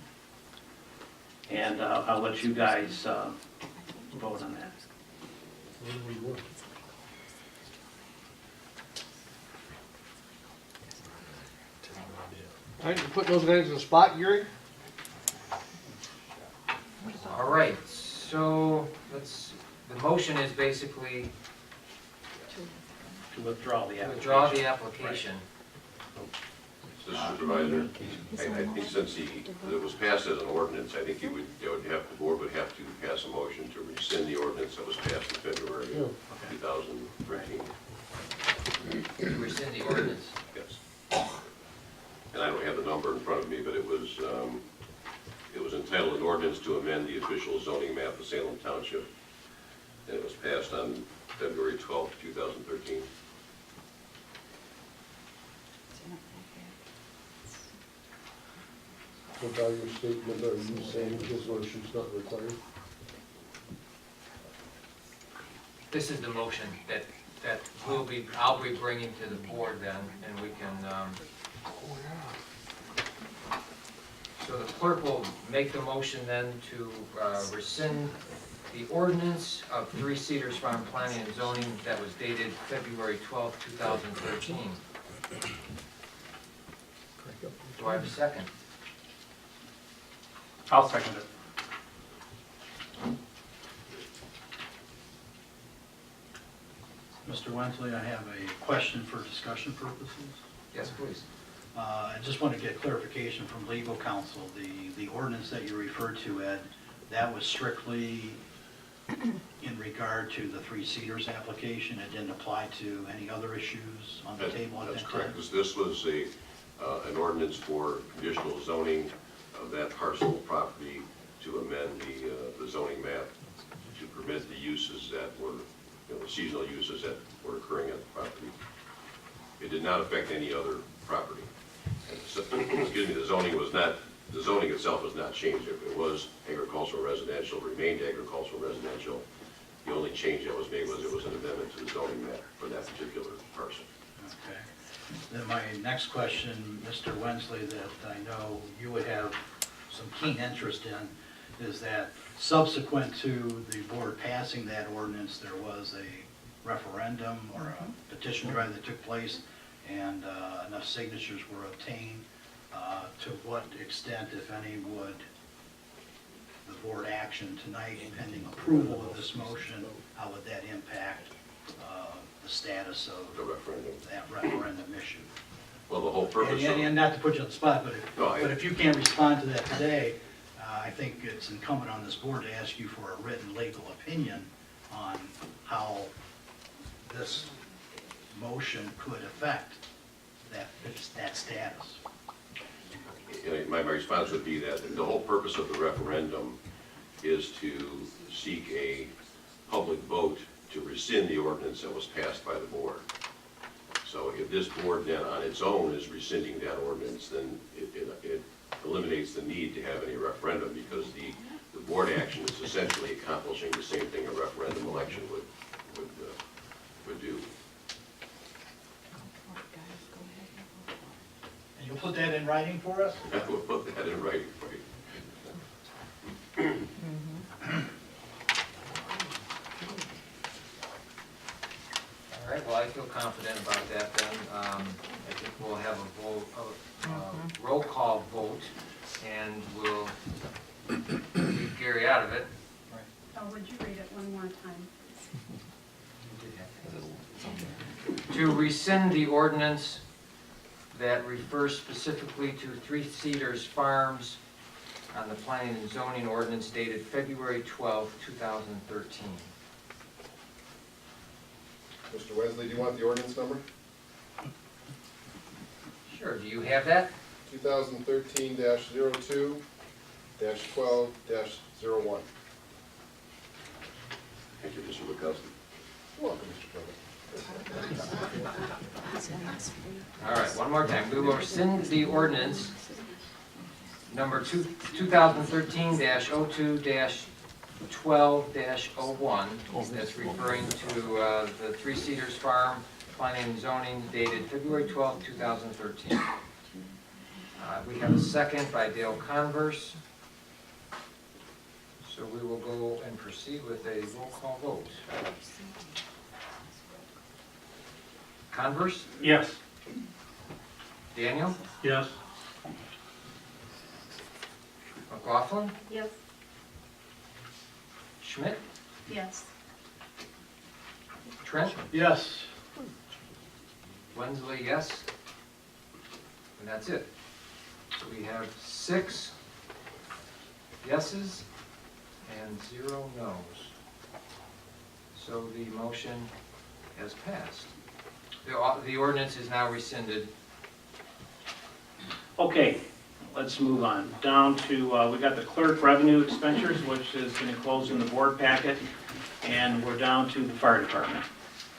and I'll let you guys vote on that. All right, you put those guys in the spot, Gary? All right, so the motion is basically To withdraw the to application. withdraw the application. Mr. Supervisor, I think since it was passed as an ordinance, I think the board would have to pass a motion to rescind the ordinance that was passed in February 2013. Rescind the ordinance. Yes. And I don't have the number in front of me, but it was entitled an ordinance to amend the official zoning map of Salem Township. And it was passed on February 12th, 2013. So by your statement, are you saying this motion's not required? This is the motion that I'll be bringing to the board then, and we can, so the clerk will make the motion then to rescind the ordinance of Three Cedars Farm Planning and Zoning that was dated February 12th, 2013. Do I have a second? I'll second it. Mr. Wensley, I have a question for discussion purposes. Yes, please. I just want to get clarification from legal counsel. The ordinance that you referred to, Ed, that was strictly in regard to the Three Cedars application. It didn't apply to any other issues on the table at that time? That's correct. This was an ordinance for conditional zoning of that parcel of property to amend the zoning map to permit the uses that were, seasonal uses that were occurring at the property. It did not affect any other property. So, excuse me, the zoning itself was not changed. It was agricultural residential, remained agricultural residential. The only change that was made was it was an amendment to the zoning map for that particular parcel. Okay. Then my next question, Mr. Wensley, that I know you would have some keen interest in, is that subsequent to the board passing that ordinance, there was a referendum or a petition drive that took place, and enough signatures were obtained. To what extent, if any, would the board action tonight, pending approval of this motion, how would that impact the status of The referendum. that referendum issue? Well, the whole purpose of... And not to put you on the spot, but No, but if you can't respond to that today, I think it's incumbent on this board to ask you for a written legal opinion on how this motion could affect that status. My response would be that the whole purpose of the referendum is to seek a public vote to rescind the ordinance that was passed by the board. So if this board then on its own is rescinding that ordinance, then it eliminates the need to have any referendum, because the board action is essentially accomplishing the same thing a referendum election would do. And you'll put that in writing for us? I will put that in writing for you. All right, well, I feel confident about that then. I think we'll have a vote, roll call vote, and we'll leave Gary out of it. Oh, would you read it one more time? To rescind the ordinance that refers specifically to Three Cedars Farms on the planning and zoning ordinance dated February 12, 2013. Mr. Wesley, do you want the ordinance number? Sure, do you have that? 2013-02-12-01. Thank you, Mr. McCuskey. You're welcome, Mr. President. All right, one more time. We will rescind the ordinance number 2013-02-12-01. That's referring to the Three Cedars Farm planning and zoning dated February 12, 2013. We have a second by Dale Converse. So we will go and proceed with a roll call vote. Converse? Yes. Daniel? Yes. McLaughlin? Yes. Schmidt? Yes. Trent? Yes. Wensley, yes. And that's it. So we have 6 yeses and 0 noes. So the motion has passed. The ordinance is now rescinded. Okay, let's move on. Down to, we got the clerk revenue expenditures, which is going to close in the board packet, and we're down to the fire department.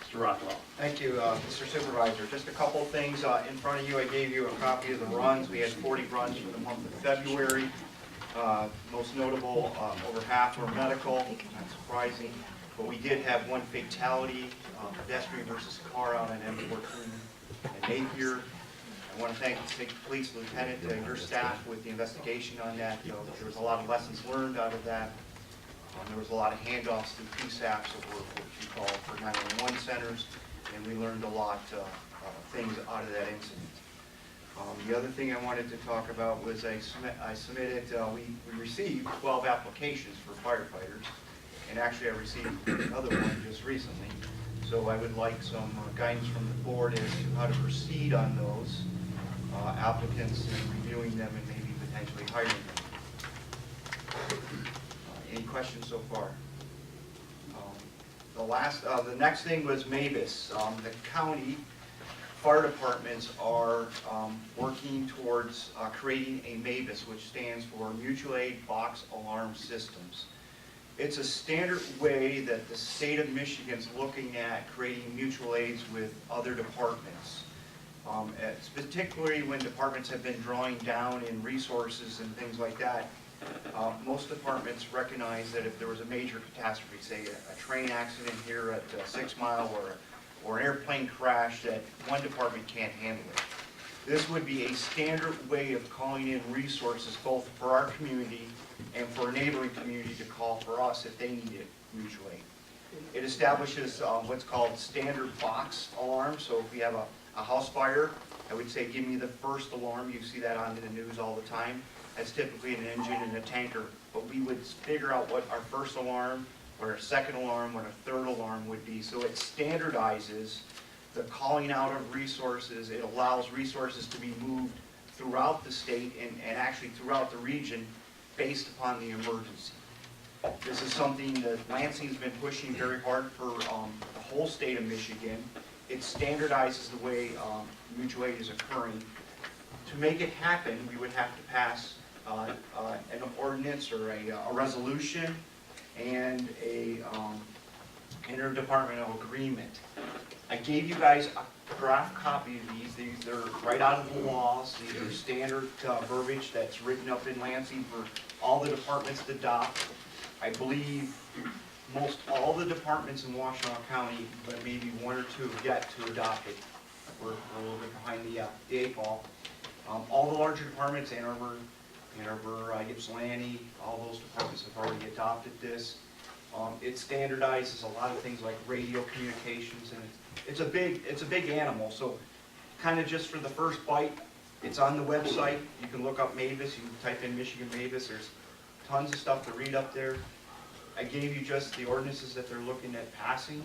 Mr. Rockwell. Thank you, Mr. Supervisor. Just a couple things in front of you. I gave you a copy of the runs. We had 40 runs for the month of February. Most notable, over half were medical, not surprising. But we did have one fatality, pedestrian versus car out on M14 in Napier. I want to thank the state police lieutenant and your staff with the investigation on that. There was a lot of lessons learned out of that. There was a lot of handoffs through PSAPs, or what you call for 911 centers, and we learned a lot of things out of that incident. The other thing I wanted to talk about was we received 12 applications for firefighters, and actually I received another one just recently. So I would like some guidance from the board as to how to proceed on those applicants and reviewing them and maybe potentially hiring them. Any questions so far? The next thing was Mavis. The county fire departments are working towards creating a Mavis, which stands for Mutual Aid Box Alarm Systems. It's a standard way that the state of Michigan's looking at creating mutual aids with other departments. It's particularly when departments have been drawing down in resources and things like that. Most departments recognize that if there was a major catastrophe, say a train accident here at 6 Mile or an airplane crash, that one department can't handle it. This would be a standard way of calling in resources both for our community and for a neighboring community to call for us if they need it mutual aid. It establishes what's called standard box alarm. So if we have a house fire, I would say give me the first alarm. You see that on the news all the time. That's typically an engine and a tanker. But we would figure out what our first alarm, what our second alarm, what our third alarm would be. So it standardizes the calling out of resources. It allows resources to be moved throughout the state and actually throughout the region based upon the emergency. This is something that Lansing's been pushing very hard for the whole state of Michigan. It standardizes the way mutual aid is occurring. To make it happen, we would have to pass an ordinance or a resolution and a interdepartmental agreement. I gave you guys a draft copy of these. They're right out of the laws. These are standard verbiage that's written up in Lansing for all the departments to adopt. I believe most all the departments in Washtenaw County, but maybe one or two have yet to adopt it. We're a little bit behind the 8 ball. All the larger departments, Ann Arbor, Ypsilanti, all those departments have already adopted this. It standardizes a lot of things like radio communications, and it's a big animal. So kind of just for the first bite, it's on the website. You can look up Mavis. You can type in Michigan Mavis. There's tons of stuff to read up there. I gave you just the ordinances that they're looking at passing.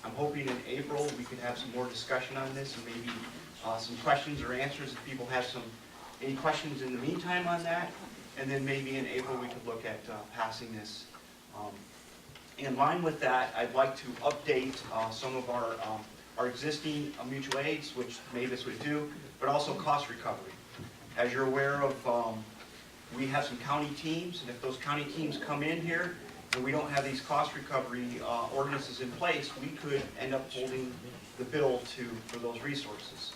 I'm hoping in April we could have some more discussion on this and maybe some questions or answers if people have any questions in the meantime on that. And then maybe in April we could look at passing this. In line with that, I'd like to update some of our existing mutual aids, which Mavis would do, but also cost recovery. As you're aware of, we have some county teams, and if those county teams come in here and we don't have these cost recovery ordinances in place, we could end up holding the bill for those resources.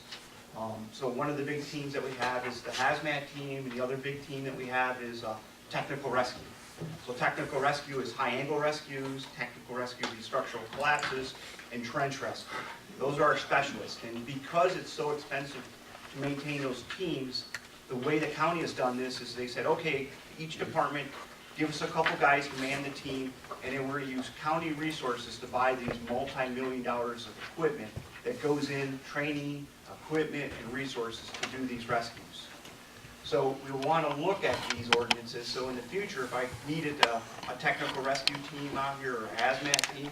So one of the big teams that we have is the hazmat team, and the other big team that we have is technical rescue. So technical rescue is high angle rescues, technical rescue is structural collapses, and trench rescue. Those are our specialists, and because it's so expensive to maintain those teams, the way the county has done this is they said, okay, each department, give us a couple guys to man the team, and then we're going to use county resources to buy these multi-million dollars of equipment that goes in, training, equipment, and resources to do these rescues. So we want to look at these ordinances, so in the future, if I needed a technical rescue team out here or a hazmat team,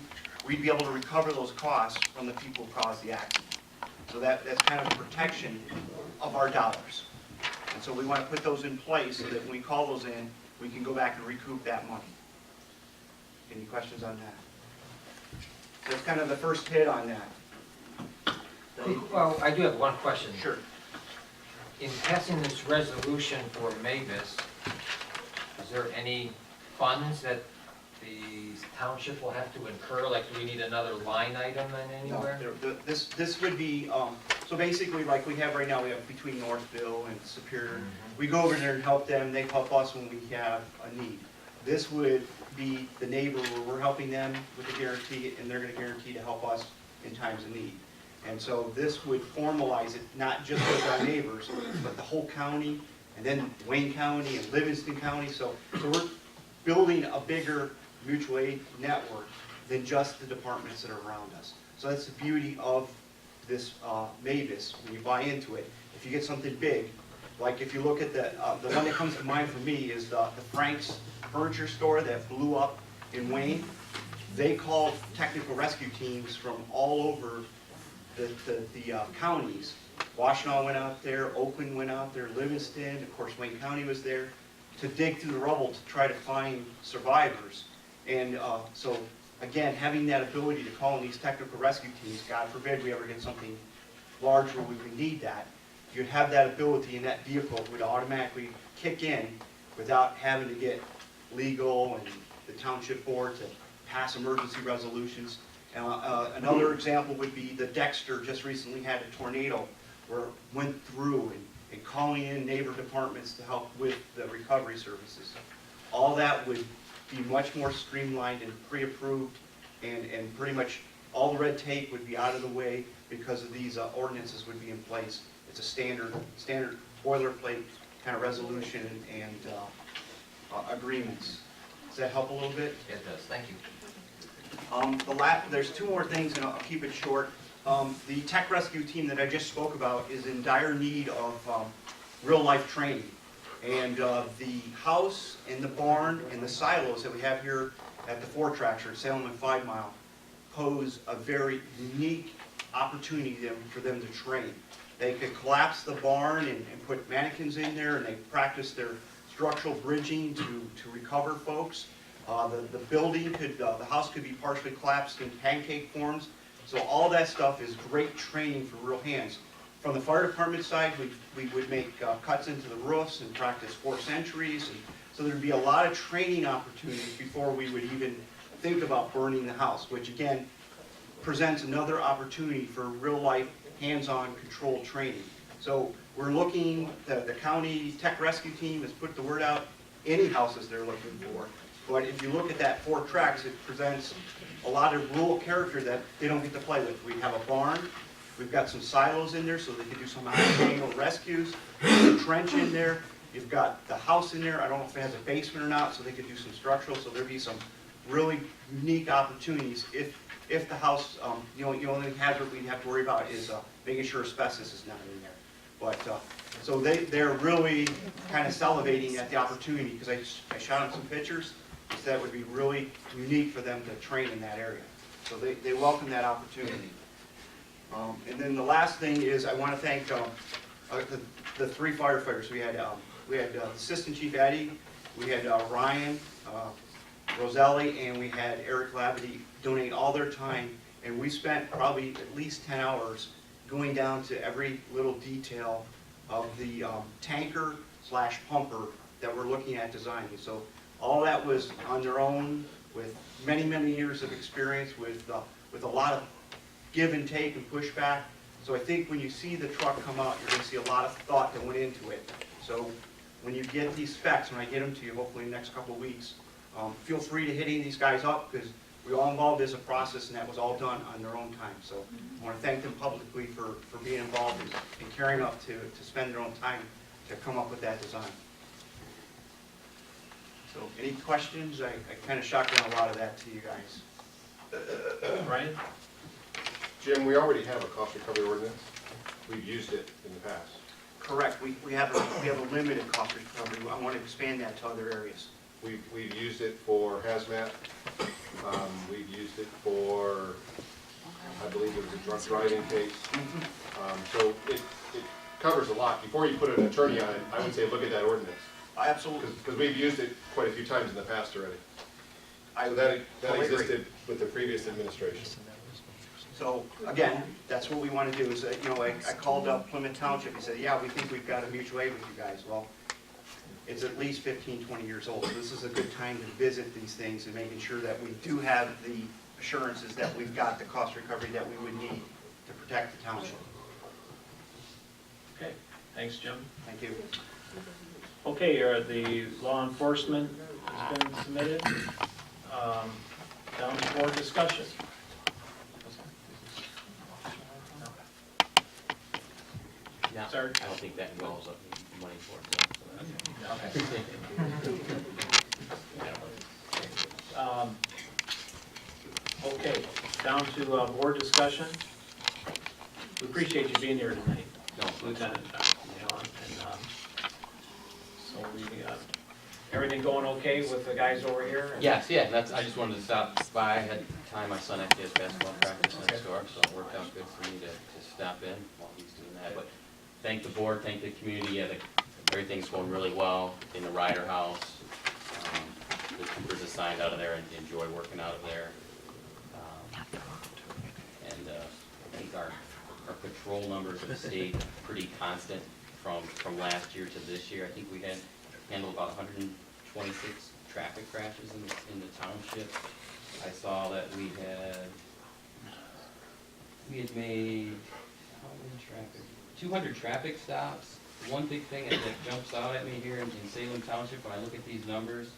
we'd be able to recover those costs from the people who caused the accident. So that's kind of a protection of our dollars. And so we want to put those in place so that when we call those in, we can go back and recoup that money. Any questions on that? That's kind of the first hit on that. Well, I do have one question. Sure. In passing this resolution for Mavis, is there any funds that the township will have to incur? Like, do we need another line item in anywhere? No, this would be, so basically like we have right now, we have between Northville and Superior. We go over there and help them, they help us when we have a need. This would be the neighbor where we're helping them with a guarantee, and they're going to guarantee to help us in times of need. And so this would formalize it, not just with our neighbors, but the whole county, and then Wayne County and Livingston County. So we're building a bigger mutual aid network than just the departments that are around us. So that's the beauty of this Mavis when you buy into it. If you get something big, like if you look at the one that comes to mind for me is the Frank's furniture store that blew up in Wayne. They called technical rescue teams from all over the counties. Washtenaw went out there, Oakland went out there, Livingston, of course Wayne County was there, to dig through the rubble to try to find survivors. And so again, having that ability to call in these technical rescue teams, God forbid we ever get something large where we would need that, you'd have that ability and that vehicle would automatically kick in without having to get legal and the township board to pass emergency resolutions. Another example would be the Dexter just recently had a tornado where it went through and calling in neighbor departments to help with the recovery services. All that would be much more streamlined and pre-approved, and pretty much all the red tape would be out of the way because of these ordinances would be in place. It's a standard boilerplate kind of resolution and agreements. Does that help a little bit? It does, thank you. There's two more things, and I'll keep it short. The tech rescue team that I just spoke about is in dire need of real-life training. And the house and the barn and the silos that we have here at the 4-Tractor, Salem and 5 Mile, pose a very unique opportunity for them to train. They could collapse the barn and put mannequins in there, and they practice their structural bridging to recover folks. The building could, the house could be partially collapsed in pancake forms. So all that stuff is great training for real hands. From the fire department side, we would make cuts into the roofs and practice force entries. And so there'd be a lot of training opportunities before we would even think about burning the house, which again presents another opportunity for real life hands-on controlled training. So we're looking, the county tech rescue team has put the word out, any houses they're looking for. But if you look at that 4 tracks, it presents a lot of rural character that they don't get to play with. We have a barn, we've got some silos in there so they can do some manual rescues, there's a trench in there, you've got the house in there, I don't know if it has a basement or not, so they could do some structural, so there'd be some really unique opportunities if the house, the only hazard we'd have to worry about is making sure asbestos is not in there. But, so they're really kind of salivating at the opportunity, because I shot them some pictures, so that would be really unique for them to train in that area. So they welcome that opportunity. And then the last thing is I want to thank the 3 firefighters. We had Assistant Chief Eddie, we had Ryan, Roselli, and we had Eric Labadie donate all their time, and we spent probably at least 10 hours going down to every little detail of the tanker/pumper that we're looking at designing. So all that was on their own with many, many years of experience with a lot of give and take and pushback. So I think when you see the truck come out, you're going to see a lot of thought that went into it. So when you get these specs, when I get them to you, hopefully in the next couple of weeks, feel free to hit any of these guys up, because we all involved as a process, and that was all done on their own time. So I want to thank them publicly for being involved and caring enough to spend their own time to come up with that design. So any questions? I kind of shotgun a lot of that to you guys. Ryan? Jim, we already have a cost recovery ordinance. We've used it in the past. Correct. We have a limited cost recovery. I want to expand that to other areas. We've used it for hazmat. We've used it for, I believe it was a drunk driving case. So it covers a lot. Before you put an attorney on it, I would say look at that ordinance. Absolutely. Because we've used it quite a few times in the past already. So that existed with the previous administration. So again, that's what we want to do. Is I called up Plymouth Township and said, yeah, we think we've got a mutual aid with you guys. Well, it's at least 15, 20 years old. So this is a good time to visit these things and making sure that we do have the assurances that we've got the cost recovery that we would need to protect the township. Okay, thanks, Jim. Thank you. Okay, the law enforcement has been submitted. Down for discussion. Yeah, Sir? I don't think that involves money for it. Okay, down to board discussion. We appreciate you being here tonight, Lieutenant John. And so everything going okay with the guys over here? Yes, yeah, I just wanted to stop by. I had time, my son actually has basketball practice next door, so it worked out good for me to stop in while he's doing that. But thank the board, thank the community. Yeah, everything's going really well in the Ryder House. The troopers assigned out of there and enjoy working out of there. think our patrol numbers have stayed pretty constant from last year to this year. I think we had handled about 126 traffic crashes in the township. I saw that we had made, how many traffic? 200 traffic stops. One big thing that jumps out at me here in Salem Township when I look at these numbers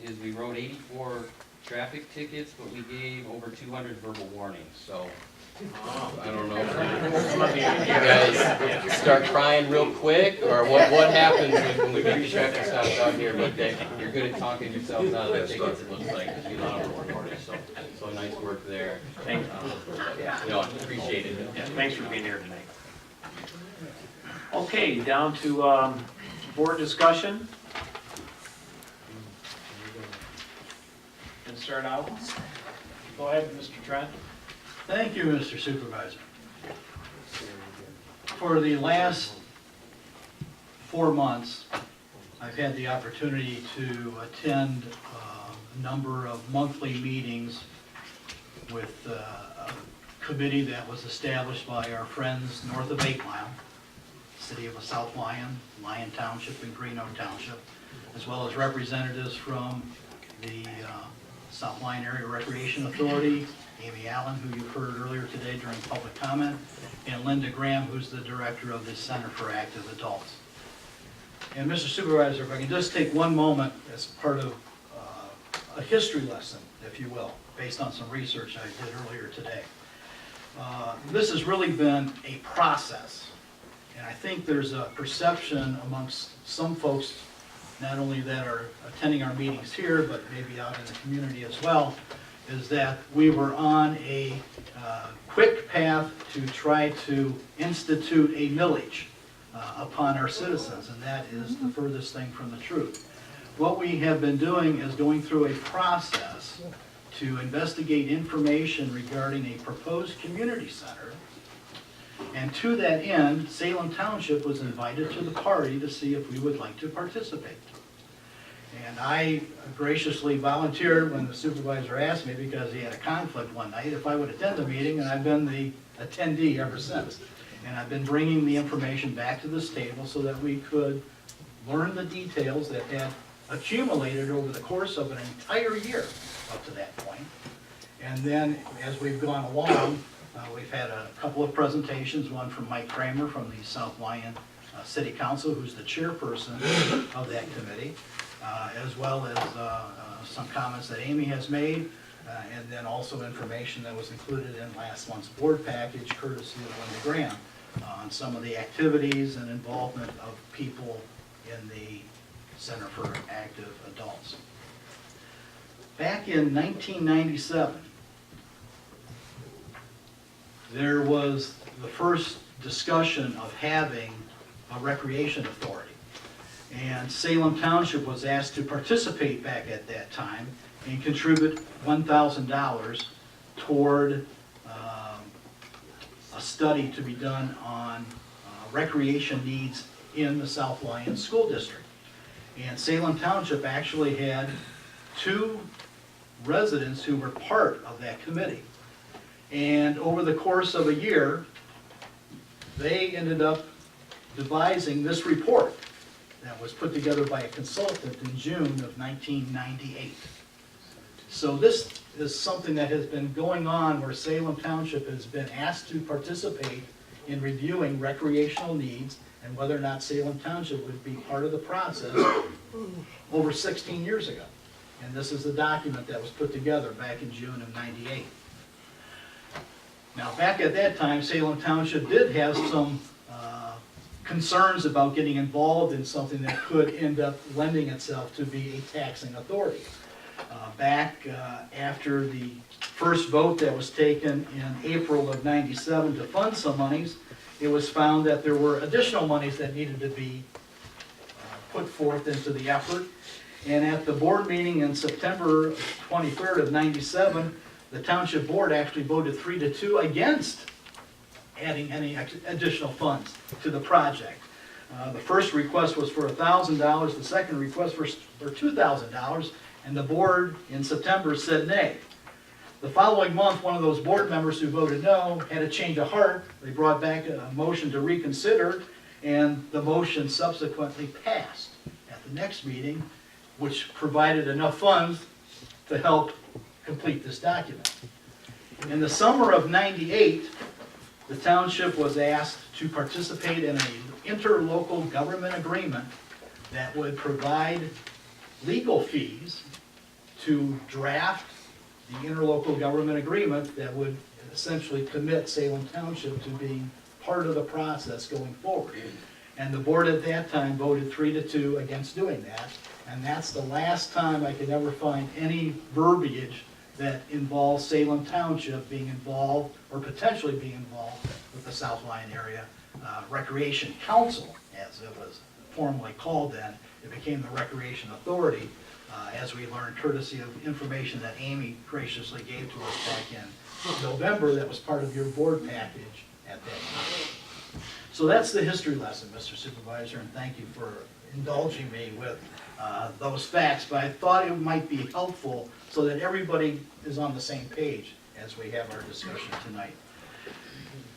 is we wrote 84 traffic tickets, but we gave over 200 verbal warnings, so. I don't know if you guys start crying real quick, or what happens when we make the traffic stops out here, but you're good at talking yourselves out of the tickets, it looks like, because you lot of recorders, so nice work there. Thank Yeah, you know, I appreciate it. Yeah, thanks for being here tonight. Okay, down to board discussion. Can start out. Go ahead, Mr. Trent. Thank you, Mr. Supervisor. For the last 4 months, I've had the opportunity to attend a number of monthly meetings with a committee that was established by our friends north of 8 Mile, city of South Lyon, Lyon Township, and Greeno Township, as well as representatives from the South Lyon Area Recreation Authority, Amy Allen, who you've heard earlier today during public comment, and Linda Graham, who's the director of the Center for Active Adults. And Mr. Supervisor, if I can just take one moment as part of a history lesson, if you will, based on some research I did earlier today. This has really been a process, and I think there's a perception amongst some folks, not only that are attending our meetings here, but maybe out in the community as well, is that we were on a quick path to try to institute a millage upon our citizens, and that is the furthest thing from the truth. What we have been doing is going through a process to investigate information regarding a proposed community center, and to that end, Salem Township was invited to the party to see if we would like to participate. And I graciously volunteered when the supervisor asked me, because he had a conflict one night, if I would attend the meeting, and I've been the attendee ever since. And I've been bringing the information back to this table so that we could learn the details that had accumulated over the course of an entire year up to that point. And then, as we've gone along, we've had a couple of presentations, one from Mike Kramer from the South Lyon City Council, who's the chairperson of that committee, as well as some comments that Amy has made, and then also information that was included in last month's board package, courtesy of Linda Graham, on some of the activities and involvement of people in the Center for Active Adults. Back in 1997, there was the first discussion of having a recreation authority. And Salem Township was asked to participate back at that time and contribute $1,000 toward a study to be done on recreation needs in the South Lyon School District. And Salem Township actually had 2 residents who were part of that committee. And over the course of a year, they ended up devising this report that was put together by a consultant in June of 1998. So this is something that has been going on where Salem Township has been asked to participate in reviewing recreational needs and whether or not Salem Township would be part of the process over 16 years ago. And this is the document that was put together back in June of '98. Now, back at that time, Salem Township did have some concerns about getting involved in something that could end up lending itself to be a taxing authority. Back after the first vote that was taken in April of '97 to fund some monies, it was found that there were additional monies that needed to be put forth into the effort. And at the board meeting in September 23rd of '97, the township board actually voted 3-2 against adding any additional funds to the project. The first request was for $1,000, the second request was for $2,000, and the board in September said nay. The following month, one of those board members who voted no had a change of heart. They brought back a motion to reconsider, and the motion subsequently passed at the next meeting, which provided enough funds to help complete this document. In the summer of '98, the township was asked to participate in an interlocal government agreement that would provide legal fees to draft the interlocal government agreement that would essentially commit Salem Township to being part of the process going forward. And the board at that time voted 3-2 against doing that. And that's the last time I could ever find any verbiage that involves Salem Township being involved or potentially being involved with the South Lyon Area Recreation Council, as it was formally called then. It became the Recreation Authority, as we learned courtesy of information that Amy graciously gave to us back in November that was part of your board package at that time. So that's the history lesson, Mr. Supervisor, and thank you for indulging me with those facts, but I thought it might be helpful so that everybody is on the same page as we have our discussion tonight.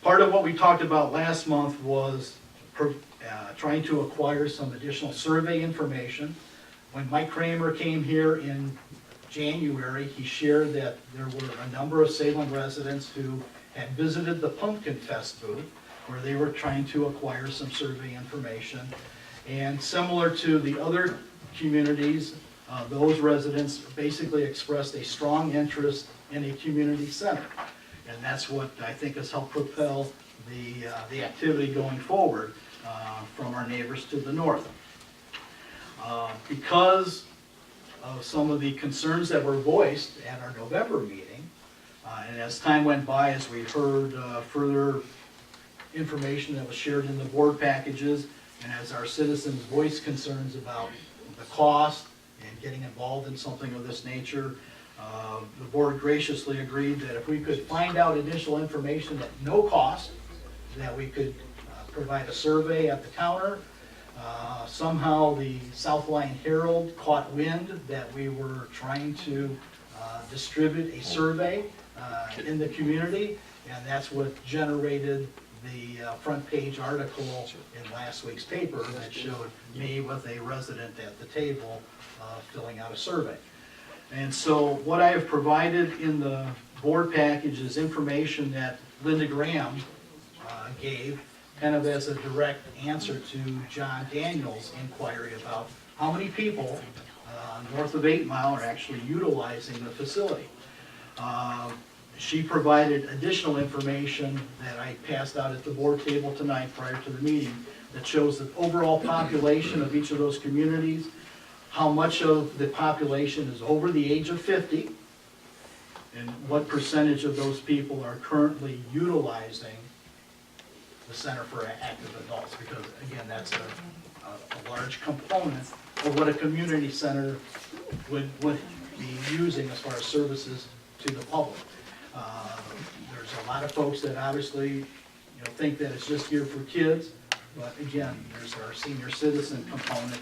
Part of what we talked about last month was trying to acquire some additional survey information. When Mike Kramer came here in January, he shared that there were a number of Salem residents who had visited the Pumpkin Fest booth, where they were trying to acquire some survey information. And similar to the other communities, those residents basically expressed a strong interest in a community center. And that's what I think has helped propel the activity going forward from our neighbors to the north. Because of some of the concerns that were voiced at our November meeting, and as time went by, as we heard further information that was shared in the board packages, and as our citizens voiced concerns about the cost and getting involved in something of this nature, the board graciously agreed that if we could find out additional information at no cost, that we could provide a survey at the counter. Somehow the South Lyon Herald caught wind that we were trying to distribute a survey in the community, and that's what generated the front page article in last week's paper that showed me with a resident at the table filling out a survey. And so what I have provided in the board package is information that Linda Graham gave kind of as a direct answer to John Daniels' inquiry about how many people north of 8 Mile are actually utilizing the facility. She provided additional information that I passed out at the board table tonight prior to the meeting that shows the overall population of each of those communities, how much of the population is over the age of 50, and what percentage of those people are currently utilizing the Center for Active Adults, because again, that's a large component of what a community center would be using as far as services to the public. There's a lot of folks that obviously think that it's just here for kids, but again, there's our senior citizen component,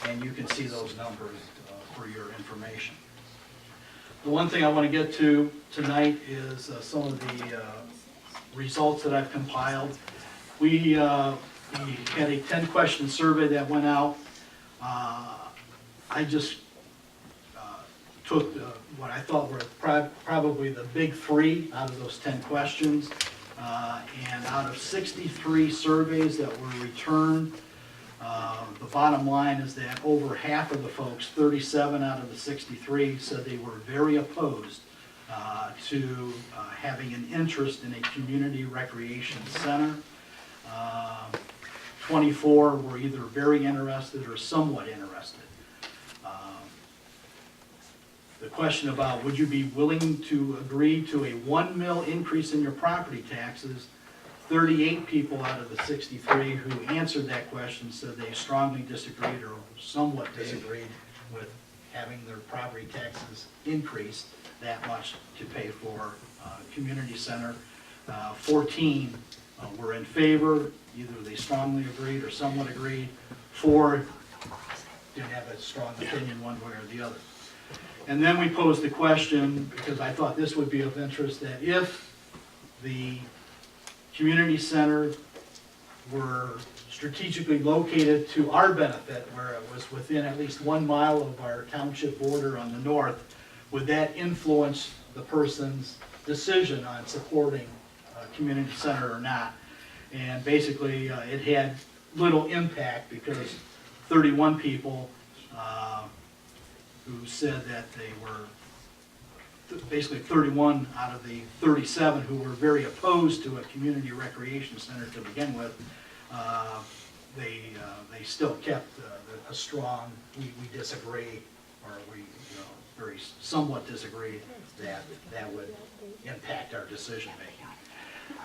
and you can see those numbers for your information. The one thing I want to get to tonight is some of the results that I've compiled. We had a 10-question survey that went out. I just took what I thought were probably the big 3 out of those 10 questions. And out of 63 surveys that were returned, the bottom line is that over half of the folks, 37 out of the 63, said they were very opposed to having an interest in a community recreation center. 24 were either very interested or somewhat interested. The question about would you be willing to agree to a 1 mil increase in your property taxes, 38 people out of the 63 who answered that question said they strongly disagreed or somewhat disagreed with having their property taxes increased that much to pay for a community center. 14 were in favor, either they strongly agreed or somewhat agreed. 4 didn't have a strong opinion one way or the other. And then we posed the question, because I thought this would be of interest, that if the community center were strategically located to our benefit, where it was within at least 1 mile of our township border on the north, would that influence the person's decision on supporting a community center or not? And basically, it had little impact because 31 people who said that they were, basically 31 out of the 37 who were very opposed to a community recreation center to begin with, they still kept a strong, we disagree, or we very somewhat disagree that would impact our decision making.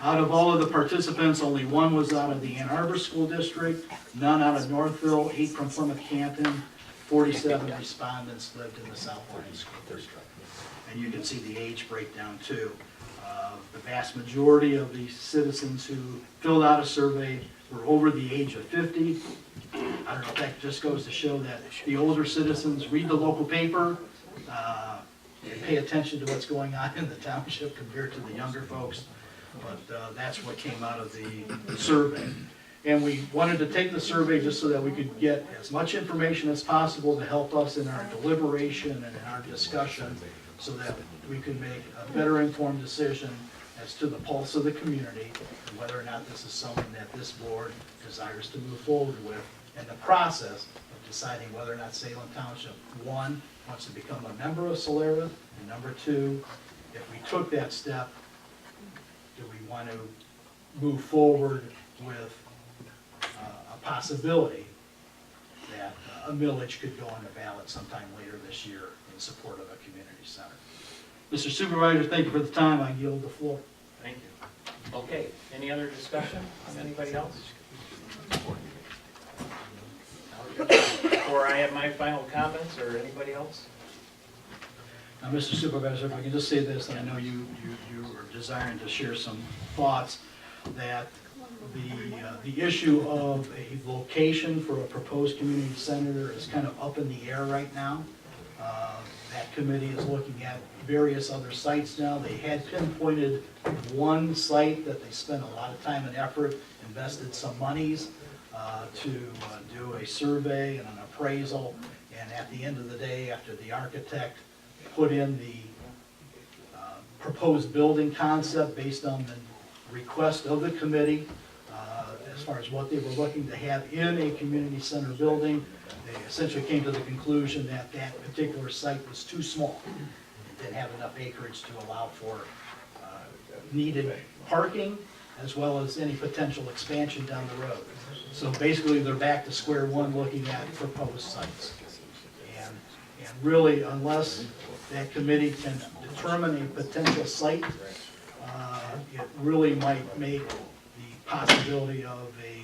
Out of all of the participants, only 1 was out of the Ann Arbor School District, none out of Northville, 8 from Plymouth Canton, 47 respondents lived in the South Lyon School District. And you can see the age breakdown too. The vast majority of the citizens who filled out a survey were over the age of 50. I don't know if that just goes to show that the older citizens read the local paper, and pay attention to what's going on in the township compared to the younger folks. But that's what came out of the survey. And we wanted to take the survey just so that we could get as much information as possible to help us in our deliberation and in our discussion, so that we could make a better informed decision as to the pulse of the community and whether or not this is something that this board desires to move forward with, and the process of deciding whether or not Salem Township, 1, wants to become a member of Solera, and number 2, if we took that step, do we want to move forward with a possibility that a millage could go on the ballot sometime later this year in support of a community center. Mr. Supervisor, thank you for the time. I yield the floor. Thank you. Okay, any other discussion from anybody else? Before I have my final comments, or anybody else? Now, Mr. Supervisor, if I can just say this, and I know you are desiring to share some thoughts, that the issue of a location for a proposed community center is kind of up in the air right now. That committee is looking at various other sites now. They had pinpointed 1 site that they spent a lot of time and effort, invested some monies to do a survey and an appraisal, and at the end of the day, after the architect put in the proposed building concept based on the request of the committee, as far as what they were looking to have in a community center building, they essentially came to the conclusion that that particular site was too small. It didn't have enough acreage to allow for needed parking, as well as any potential expansion down the road. So basically, they're back to square one looking at proposed sites. And really, unless that committee can determine a potential site, it really might make the possibility of a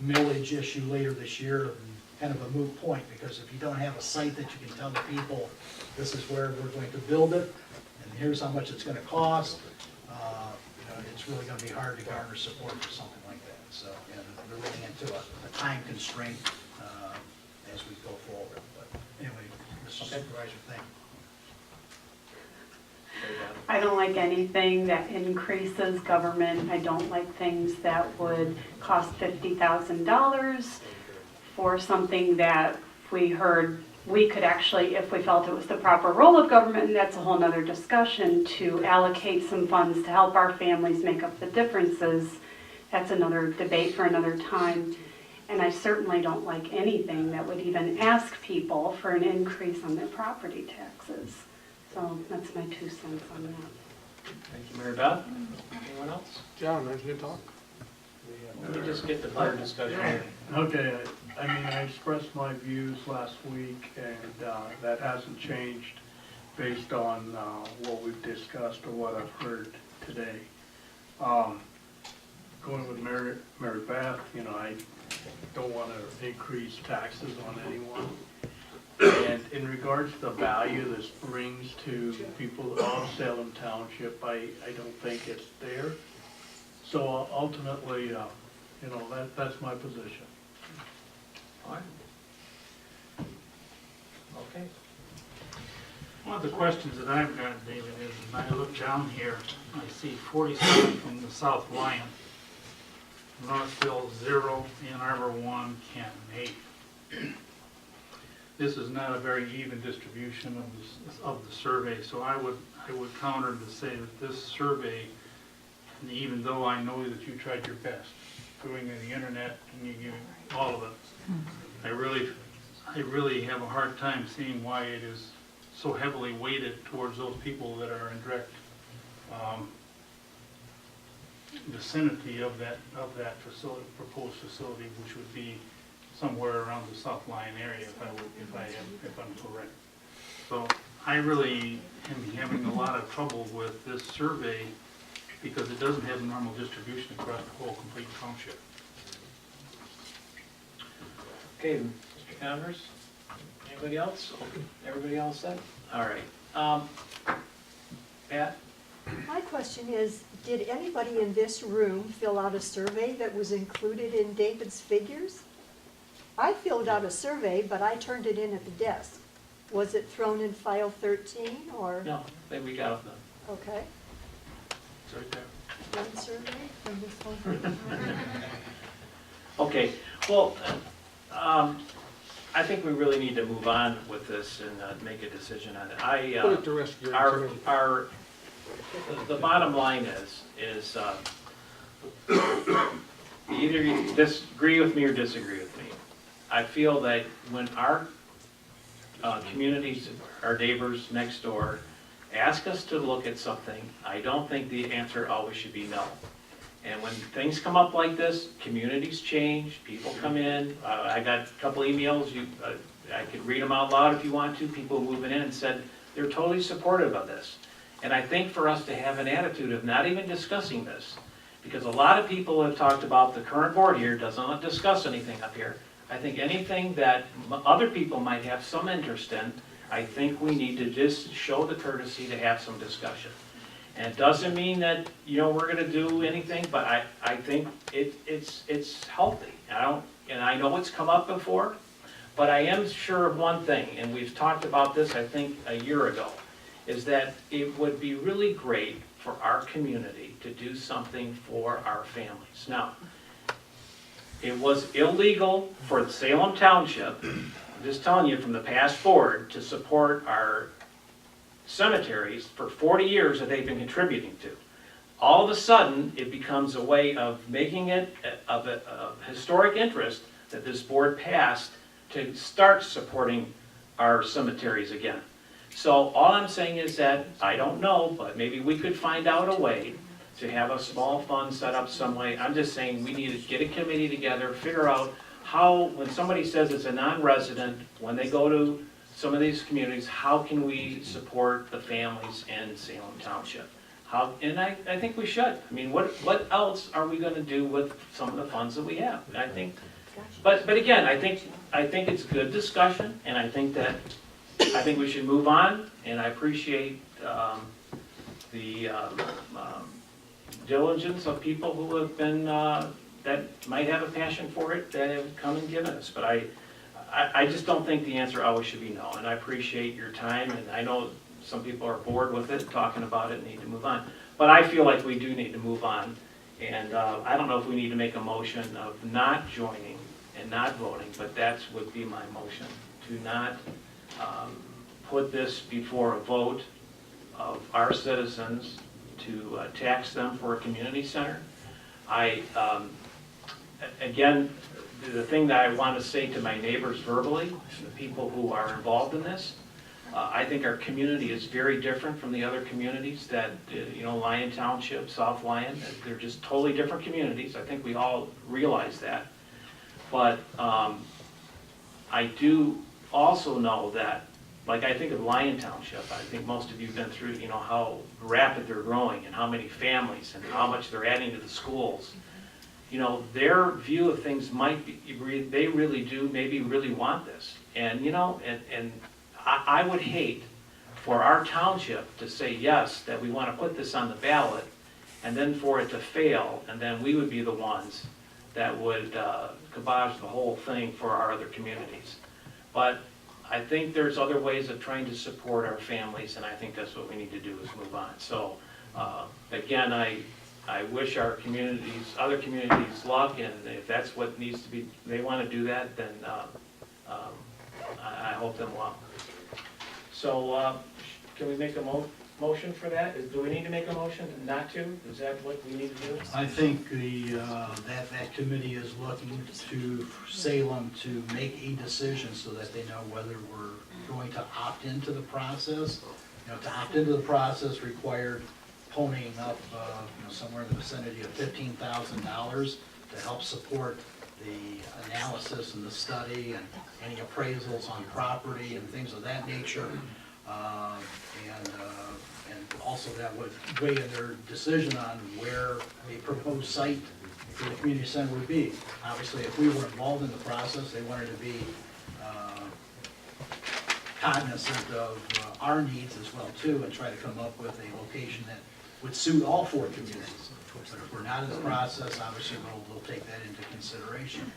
millage issue later this year kind of a moot point, because if you don't have a site that you can tell the people, this is where we're going to build it, and here's how much it's going to cost, it's really going to be hard to garner support for something like that. So, and we're running into a time constraint as we go forward. But anyway, Mr. Supervisor, thank you. I don't like anything that increases government. I don't like things that would cost $50,000 for something that we heard we could actually, if we felt it was the proper role of government, and that's a whole nother discussion, to allocate some funds to help our families make up the differences. That's another debate for another time. And I certainly don't like anything that would even ask people for an increase on their property taxes. So that's my 2 cents on that. Thank you, Mary Beth. Anyone else? John, nice to talk. Let me just get the fire discussion. Okay, I mean, I expressed my views last week, and that hasn't changed based on what we've discussed or what I've heard today. Going with Mary Beth, you know, I don't want to increase taxes on anyone. And in regards to the value this brings to people of Salem Township, I don't think it's there. So ultimately, you know, that's my position. All right. Okay. One of the questions that I've got, David, is when I look down here, I see 47 from the South Lion, Northville 0, Ann Arbor 1, Canton 8. This is not a very even distribution of the survey, so I would counter to say that this survey, and even though I know that you tried your best doing it on the internet and you gave all of it, I really have a hard time seeing why it is so heavily weighted towards those people that are in direct vicinity of that facility, proposed facility, which would be somewhere around the South Lion area, if I'm correct. So I really am having a lot of trouble with this survey because it doesn't have a normal distribution across the whole complete township. Okay, Mr. Converse, anybody else? Everybody else said? All right. Pat? My question is, did anybody in this room fill out a survey that was included in David's figures? I filled out a survey, but I turned it in at the desk. Was it thrown in file 13 or? No, we got them. Okay, It's right there. one survey from this whole group. Okay, well, I think we really need to move on with this and make a decision on it. Put it to rest, Gary. The bottom line is either you disagree with me or disagree with me. I feel that when our communities, our neighbors next door, ask us to look at something, I don't think the answer always should be no. And when things come up like this, communities change, people come in. I got a couple emails, I could read them out loud if you want to, people moving in and said they're totally supportive of this. And I think for us to have an attitude of not even discussing this, because a lot of people have talked about the current board here doesn't discuss anything up here. I think anything that other people might have some interest in, I think we need to just show the courtesy to have some discussion. And it doesn't mean that, we're gonna do anything, but I think it's healthy. And I know it's come up before, but I am sure of one thing, and we've talked about this, I think, a year ago, is that it would be really great for our community to do something for our families. Now, it was illegal for Salem Township, I'm just telling you from the past board, to support our cemeteries for 40 years that they've been contributing to. All of a sudden, it becomes a way of making it of historic interest that this board passed to start supporting our cemeteries again. So all I'm saying is that, I don't know, but maybe we could find out a way to have a small fund set up some way. I'm just saying we need to get a committee together, figure out how, when somebody says it's a non-resident, when they go to some of these communities, how can we support the families in Salem Township? And I think we should. I mean, what else are we gonna do with some of the funds that we have? I think, but again, I think it's good discussion, and I think we should move on, and I appreciate the diligence of people who have been, that might have a passion for it, that have come and given us. But I just don't think the answer always should be no, and I appreciate your time, and I know some people are bored with it, talking about it, and need to move on. But I feel like we do need to move on, and I don't know if we need to make a motion of not joining and not voting, but that would be my motion, to not put this before a vote of our citizens to tax them for a community center. Again, the thing that I want to say to my neighbors verbally, the people who are involved in this, I think our community is very different from the other communities that, Lyon Township, South Lyon, they're just totally different communities. I think we all realize that. But I do also know that, like I think of Lyon Township, I think most of you have been through, how rapid they're growing and how many families and how much they're adding to the schools. Their view of things might be, they really do maybe really want this. And, and I would hate for our township to say yes, that we want to put this on the ballot, and then for it to fail, and then we would be the ones that would kibosh the whole thing for our other communities. But I think there's other ways of trying to support our families, and I think that's what we need to do is move on. So, again, I wish our communities, other communities luck, and if that's what needs to be, they want to do that, then I hope them well. So, can we make a motion for that? Do we need to make a motion not to? Is that what we need to do? I think that committee is looking to Salem to make a decision so that they know whether we're going to opt into the process. You know, to opt into the process required ponying up, somewhere in the vicinity of $15,000 to help support the analysis and the study and any appraisals on property and things of that nature. And also that would weigh in their decision on where a proposed site for the community center would be. Obviously, if we were involved in the process, they wanted to be cognizant of our needs as well too, and try to come up with a location that would suit all 4 communities. But if we're not in the process, obviously they'll take that into consideration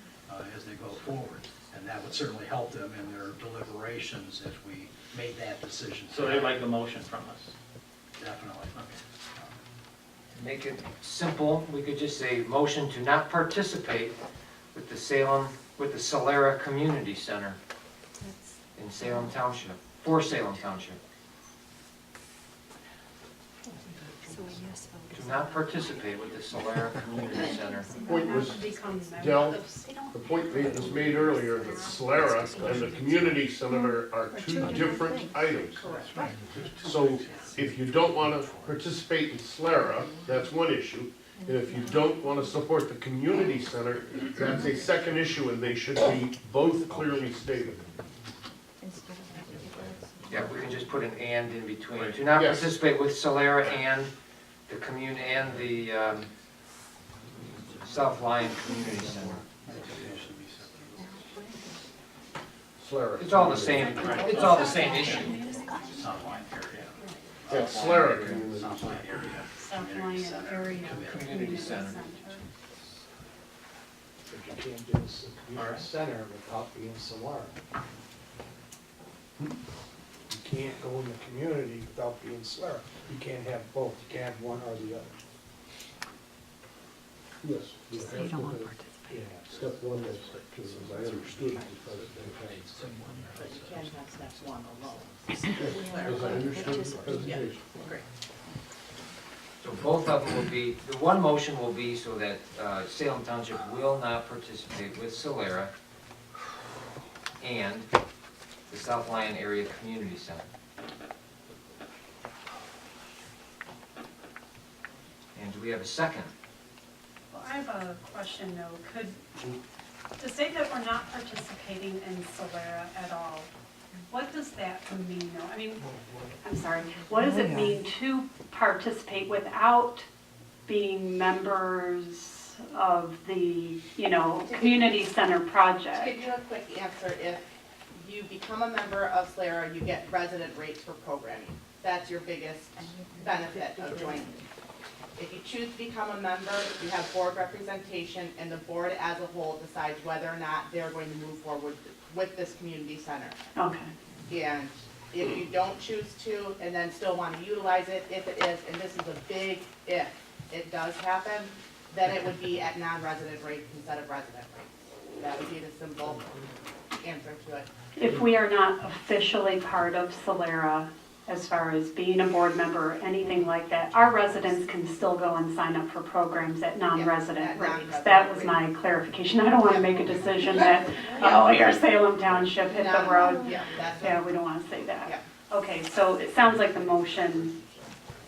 as they go forward. And that would certainly help them in their deliberations if we made that decision. So they'd like a motion from us? Definitely. To make it simple, we could just say motion to not participate with the Solera Community Center in Salem Township, for Salem Township. To not participate with the Solera Community Center. The point was, Del, the point that was made earlier, that Solera and the community center are 2 different items. So if you don't want to participate in Solera, that's one issue. And if you don't want to support the community center, that's a second issue, and they should be both clearly stated. Yeah, we can just put an and in between. To not participate with Solera and the community and the South Lyon Community Center. Solera. It's all the same. It's all the same issue. That's Solera community. South Lyon area Community Center. But you can't do a community center without being Solara. You can't go in the community without being Solera. You can't have both, you can't have one or the other. Yes. You So have you don't to want to have participate. step 1 is, because as I understood it, because they But you can't have step 1 alone. had, as I understood the presentation. So both of them will be, the one motion will be so that Salem Township will not participate with Solera and the South Lyon Area Community Center. And do we have a second? Well, I have a question though. To say that we're not participating in Solera at all, what does that mean though? I mean, I'm sorry, what does it mean to participate without being members of the, community center To project? give you a quick answer, if you become a member of SLARA, you get resident rates for programming. That's your biggest benefit of joining. If you choose to become a member, you have board representation, and the board as a whole decides whether or not they're going to move forward with this community center. Okay. And if you don't choose to, and then still want to utilize it, if it is, and this is a big if, it does happen, then it would be at non-resident rates instead of resident rates. That would be the simple answer to it. If we are not officially part of Solera, as far as being a board member or anything like that, our residents can still go and sign up for programs at non-resident rates. That was my clarification. I don't want to make a decision that, oh, you're Salem Township, hit the road. Yeah, we don't want to say that. Okay, so it sounds like the motion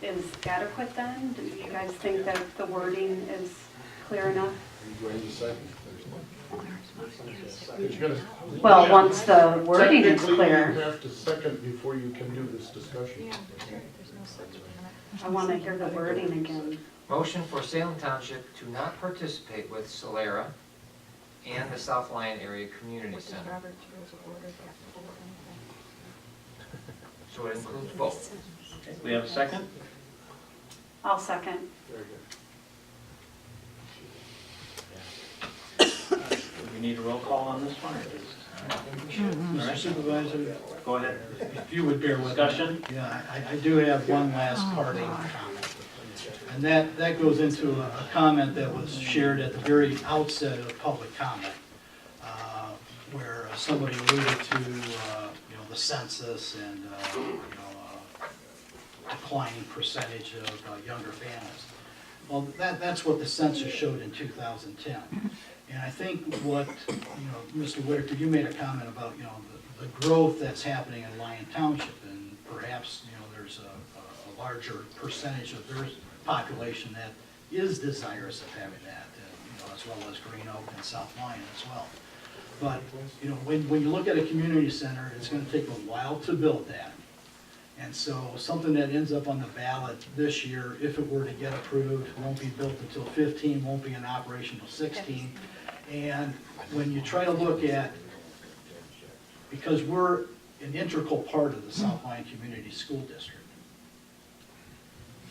is adequate then? Do you guys think that the wording is clear enough? Well, once the wording is clear. You have to second before you can do this discussion. I want to hear the wording again. Motion for Salem Township to not participate with Solera and the South Lyon Area Community Center. So it includes both. Okay, we have a second? I'll second. Very good. we need a roll call on this one, or is? Mr. Supervisor, Go ahead. if you would bear with me. Discussion? Yeah, I do have one last parting comment. And that goes into a comment that was shared at the very outset of public comment, where somebody alluded to, the census and, declining percentage of younger families. Well, that's what the census showed in 2010. And I think what, Mr. Whitaker, you made a comment about, the growth that's happening in Lyon Township, and perhaps, there's a larger percentage of their population that is desirous of having that, as well as Green Oak and South Lyon as well. But, when you look at a community center, it's gonna take a while to build that. And so something that ends up on the ballot this year, if it were to get approved, won't be built until 15, won't be in operation until 16. And when you try to look at, because we're an integral part of the South Lyon Community School District,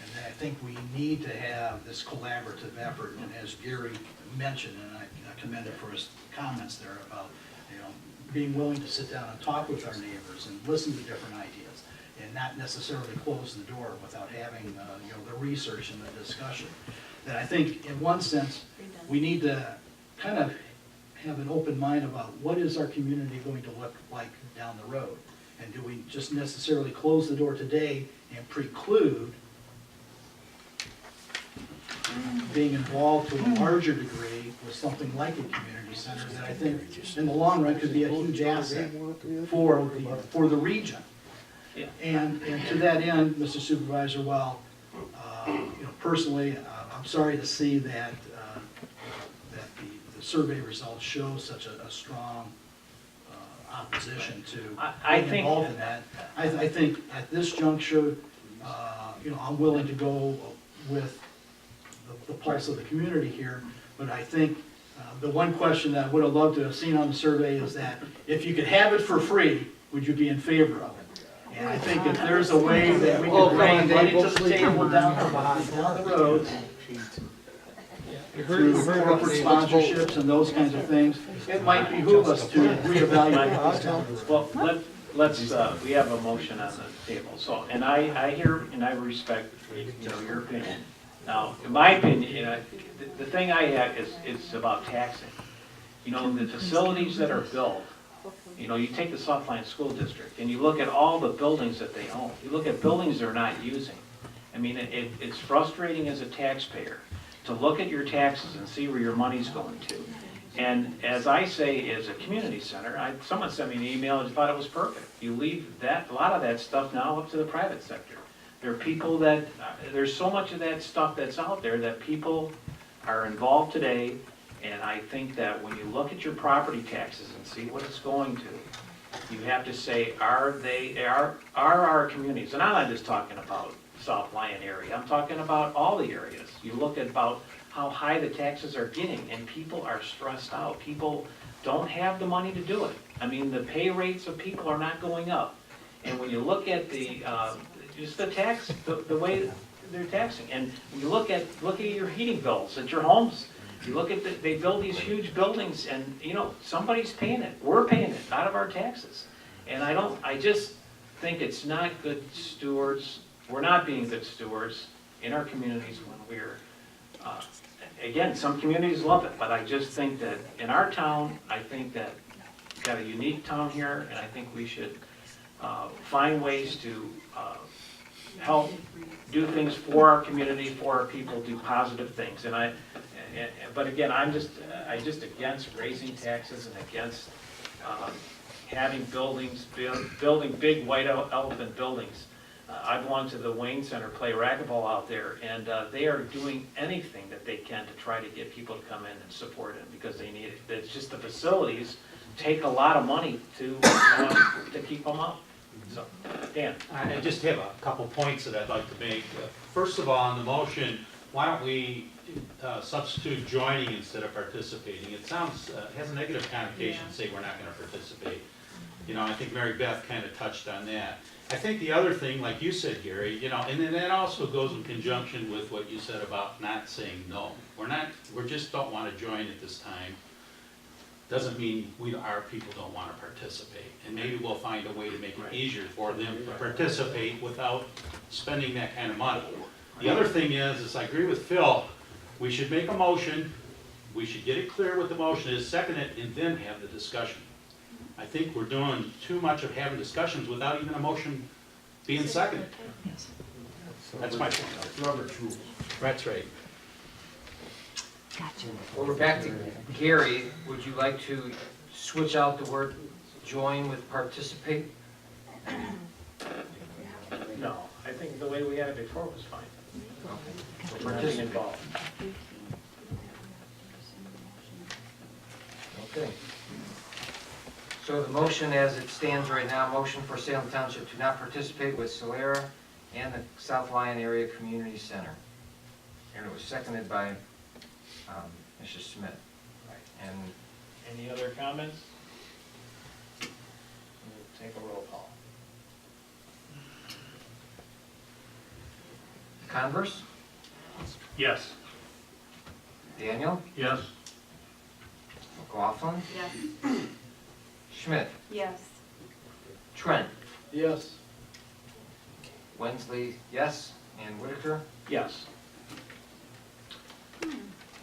and I think we need to have this collaborative effort, and as Gary mentioned, and I commend him for his comments there about, being willing to sit down and talk with our neighbors and listen to different ideas, and not necessarily close the door without having, the research and the discussion. That I think, in one sense, we need to kind of have an open mind about what is our community going to look like down the road. And do we just necessarily close the door today and preclude being involved to a larger degree with something like a community center that I think in the long run could be a huge asset for the region. Yeah. And to that end, Mr. Supervisor, while, personally, I'm sorry to see that, that the survey results show such a strong opposition to being involved in that. I think at this juncture, I'm willing to go with the pulse of the community here, but I think the one question that I would have loved to have seen on the survey is that if you could have it for free, would you be in favor of it? And I think if there's a way that we can bring money to the table down the road, through corporate sponsorships and those kinds of things, it might behoove us to reevaluate this down the road. Well, let's, we have a motion on the table, so, and I hear and I respect, your opinion. Now, in my opinion, the thing I have is about taxing. The facilities that are built, you take the South Lyon School District and you look at all the buildings that they own. You look at buildings they're not using. I mean, it's frustrating as a taxpayer to look at your taxes and see where your money's going to. And as I say, as a community center, someone sent me an email and thought it was perfect. You leave a lot of that stuff now up to the private sector. There are people that, there's so much of that stuff that's out there that people are involved today, and I think that when you look at your property taxes and see what it's going to, you have to say, are our communities, and I'm not just talking about South Lyon area, I'm talking about all the areas. You look at about how high the taxes are getting, and people are stressed out. People don't have the money to do it. I mean, the pay rates of people are not going up. And when you look at just the tax, the way they're taxing, and when you look at your heating bills at your homes, you look at they build these huge buildings, and somebody's paying it. We're paying it out of our taxes, and I just think it's not good stewards. We're not being good stewards in our communities when we're. Again, some communities love it, but I just think that in our town, I think that we've got a unique town here, and I think we should find ways to help do things for our community, for our people, do positive things. But again, I'm just against raising taxes and against having building big white elephant buildings. I belong to the Wayne Center, play racquetball out there, and they are doing anything that they can to try to get people to come in and support it because they need it. It's just the facilities take a lot of money to keep them up. So, Dan. I just have a couple points that I'd like to make. First of all, on the motion, why don't we substitute joining instead of participating? It has a negative connotation to say we're not going to participate. I think Mary Beth kind of touched on that. I think the other thing, like you said, Gary, and then that also goes in conjunction with what you said about not saying no. We just don't want to join at this time. doesn't mean our people don't want to participate. And maybe we'll find a way to make it easier for them to participate without spending that kind of money. The other thing is I agree with Phil, we should make a motion, we should get it clear what the motion is, second it, and then have the discussion. I think we're doing too much of having discussions without even a motion being seconded. That's my point. That's Robert's rules. That's right. Well, we're back to Gary. Would you like to switch out the word join with participate? No, I think the way we had it before was fine. So Nothing participate. involved. Okay. So the motion as it stands right now, motion for Salem Township to not participate with Solera and the South Lyon Area Community Center. And it was seconded by Mrs. Smith. And Any other comments? We'll take a roll call. Converse, Yes. Daniel, Yes. McLaughlin, Yes. Schmidt, Yes. Trent, Yes. Wensley, yes, and Whitaker. Yes.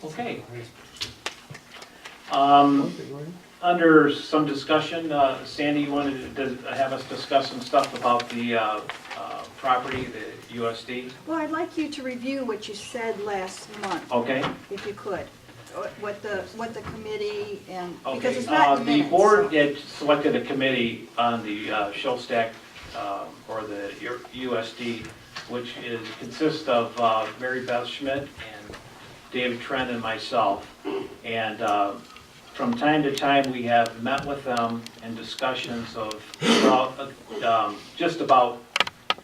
Okay. Under some discussion, Sandy, you wanted to have us discuss some stuff about the property, the USD? Well, I'd like you to review what you said last month, Okay. if you could. What the committee and, because Okay, it's not in the the minutes. board had selected a committee on the Showstack, or the USD, which consists of Mary Beth Schmidt and David Trent and myself. And from time to time, we have met with them in discussions of, just about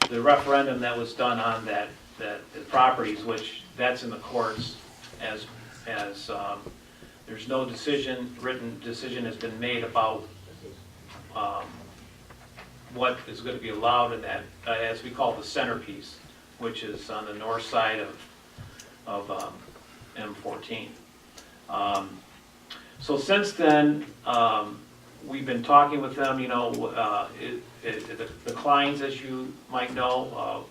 the referendum that was done on the properties, which that's in the courts as there's no written decision has been made about what is going to be allowed in that, as we call the centerpiece, which is on the north side of M14. So since then, we've been talking with them, the Kleins, as you might know,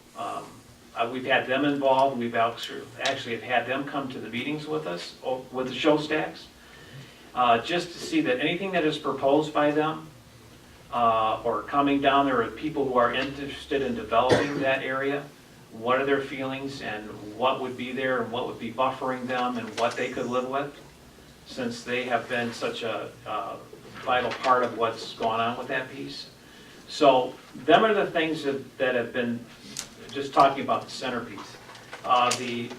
we've had them involved. We've actually have had them come to the meetings with us, with the Showstacks, just to see that anything that is proposed by them or coming down there are people who are interested in developing that area. What are their feelings and what would be there and what would be buffering them and what they could live with, since they have been such a vital part of what's going on with that piece. So them are the things that have been, just talking about the centerpiece. The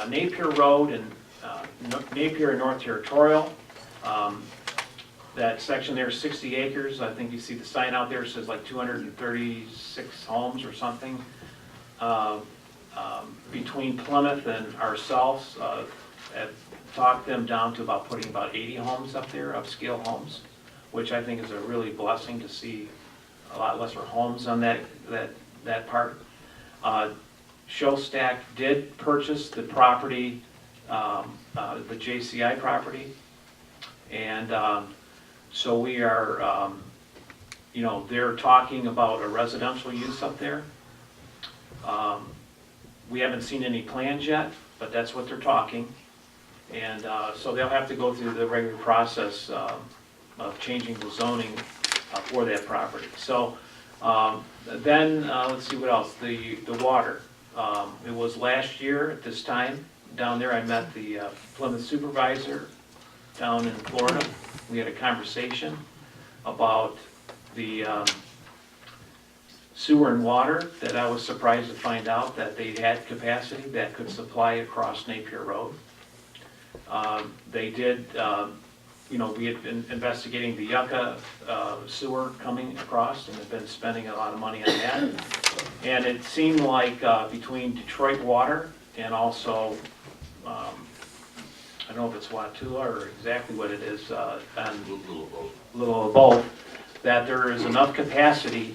Napier Road and Napier and North Territorial, that section there is 60 acres. I think you see the sign out there, says like 236 homes or something. Between Plymouth and ourselves, have talked them down to putting about 80 homes up there, upscale homes, which I think is a really blessing to see a lot lesser homes on that part. Showstack did purchase the property, the JCI property, and so we are, they're talking about a residential use up there. We haven't seen any plans yet, but that's what they're talking. And so they'll have to go through the regular process of changing the zoning for that property. So then, let's see what else, the water. It was last year at this time, down there I met the Plymouth supervisor down in Florida. We had a conversation about the sewer and water, that I was surprised to find out that they had capacity that could supply across Napier Road. They did, we had been investigating the Yucca sewer coming across and have been spending a lot of money on that. And it seemed like between Detroit Water and also, I don't know if it's Watula or exactly what it is, and little of both, that there is enough capacity